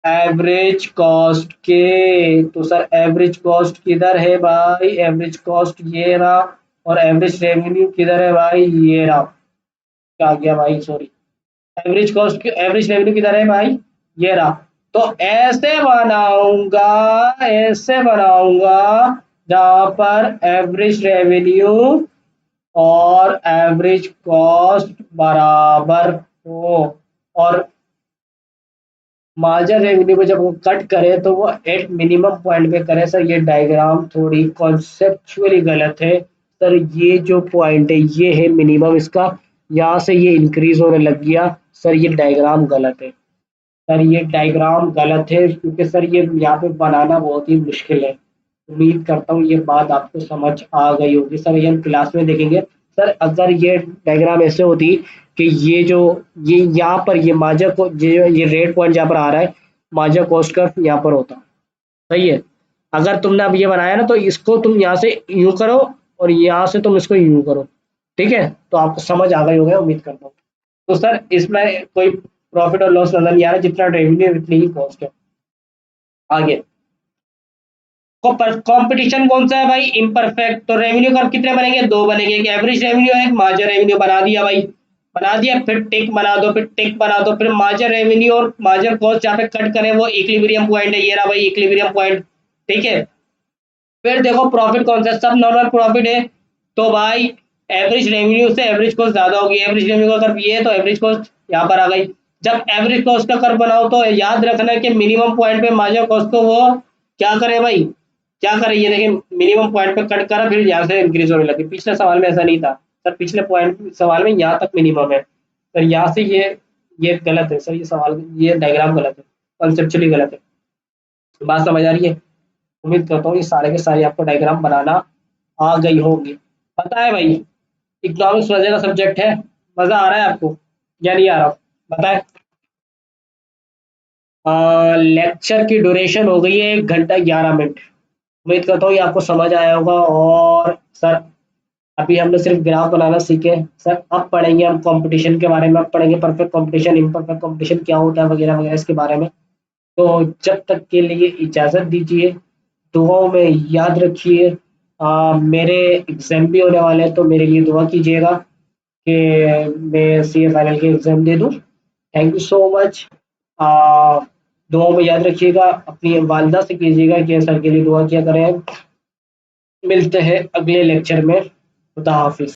[SPEAKER 1] एवरेज कॉस्ट के। तो सर एवरेज कॉस्ट किधर है भाई, एवरेज कॉस्ट ये रहा, और एवरेज रेवेन्यू किधर है भाई, ये रहा। क्या गया भाई, सॉरी, एवरेज कॉस्ट की एवरेज रेवेन्यू किधर है भाई, ये रहा। तो ऐसे बनाऊंगा जहां पर एवरेज रेवेन्यू और एवरेज कॉस्ट बराबर हो, और मार्जिन रेवेन्यू को जब वो कट करे तो वो एट मिनिमम पॉइंट पे करे। सर ये डायग्राम थोड़ी कॉन्सेप्चुअली गलत है सर, ये जो पॉइंट है ये है मिनिमम इसका, यहाँ से ये इंक्रीज होने लग गया। सर ये डायग्राम गलत है, सर ये डायग्राम गलत है, क्योंकि सर ये यहाँ पे बनाना बहुत ही मुश्किल है। उम्मीद करता हूँ ये बात आपको समझ आ गई होगी। सर ये हम क्लास में देखेंगे। सर अगर ये डायग्राम ऐसे होती कि ये जो ये यहाँ पर ये मार्जिन को ये रेड पॉइंट जहाँ पर आ रहा है, मार्जिन कॉस्ट का यहाँ पर होता, सही है। अगर तुमने अब ये बनाया ना तो इसको तुम यहाँ से यूं करो, और यहाँ से तुम इसको यूं करो, ठीक है। तो आपको समझ आ गई होगा उम्मीद करता हूँ। तो सर इसमें कोई प्रॉफिट और लॉस नजर नहीं आ रहा, जितना रेवेन्यू उतनी ही कॉस्ट है। आगे कंपटीशन कौन सा है भाई, इम्परफेक्ट। तो रेवेन्यू का कितने बनेंगे, दो बनेंगे, एक एवरेज रेवेन्यू है, एक मार्जिन रेवेन्यू। बना दिया भाई, बना दिया, फिर टिक बना दो, फिर टिक बना दो, फिर मार्जिन रेवेन्यू और मार्जिन कॉस्ट जहाँ पे कट करें वो इक्विलिब्रियम पॉइंट है, ये रहा भाई इक्विलिब्रियम पॉइंट, ठीक है। फिर देखो प्रॉफिट कौन सा है, सब नॉर्मल प्रॉफिट है। तो भाई एवरेज रेवेन्यू से एवरेज कॉस्ट ज्यादा होगी, एवरेज रेवेन्यू का कर्व ये है तो एवरेज कॉस्ट यहाँ पर आ गई। जब एवरेज कॉस्ट का कर्व बनाओ तो याद रखना कि मिनिमम पॉइंट पे मार्जिन कॉस्ट को वो क्या करे भाई, क्या करे, ये देखिए मिनिमम पॉइंट पे कट करा, फिर यहाँ से इंक्रीज होने लगी। पिछले सवाल में ऐसा नहीं था सर, पिछले पॉइंट सवाल में यहाँ तक मिनिमम है सर, यहाँ से ये गलत है सर, ये सवाल ये डायग्राम गलत है, कॉन्सेप्चुअली गलत है। बात समझ आ रही है। उम्मीद करता हूँ ये सारे के सारे आपको डायग्राम बनाना आ गई होगी। पता है भाई इकोनॉमिक्स मजे का सब्जेक्ट है, मजा आ रहा है आपको या नहीं आ रहा, बताए। लेक्चर की ड्यूरेशन हो गई है 1 घंटा 11 मिनट। उम्मीद करता हूँ ये आपको समझ आया होगा। और सर अभी हमने सिर्फ ग्राफ बनाना सीखे सर, अब पढ़ेंगे हम कंपटीशन के बारे में, अब पढ़ेंगे परफेक्ट कंपटीशन, इम्परफेक्ट कंपटीशन क्या होता है वगैरह वगैरह इसके बारे में। तो जब तक के लिए इजाज़त दीजिए, दुआओं में याद रखिए। मेरे एग्ज़ाम भी होने वाले हैं तो मेरे लिए दुआ कीजिएगा कि मैं सीए फाइनल के एग्ज़ाम दे दूँ। Thank you so much. दुआओं में याद रखिएगा, अपनी वालदा से कीजिएगा कि सर के लिए दुआ किया करें। मिलते हैं अगले लेक्चर में, खुदा हाफिज़।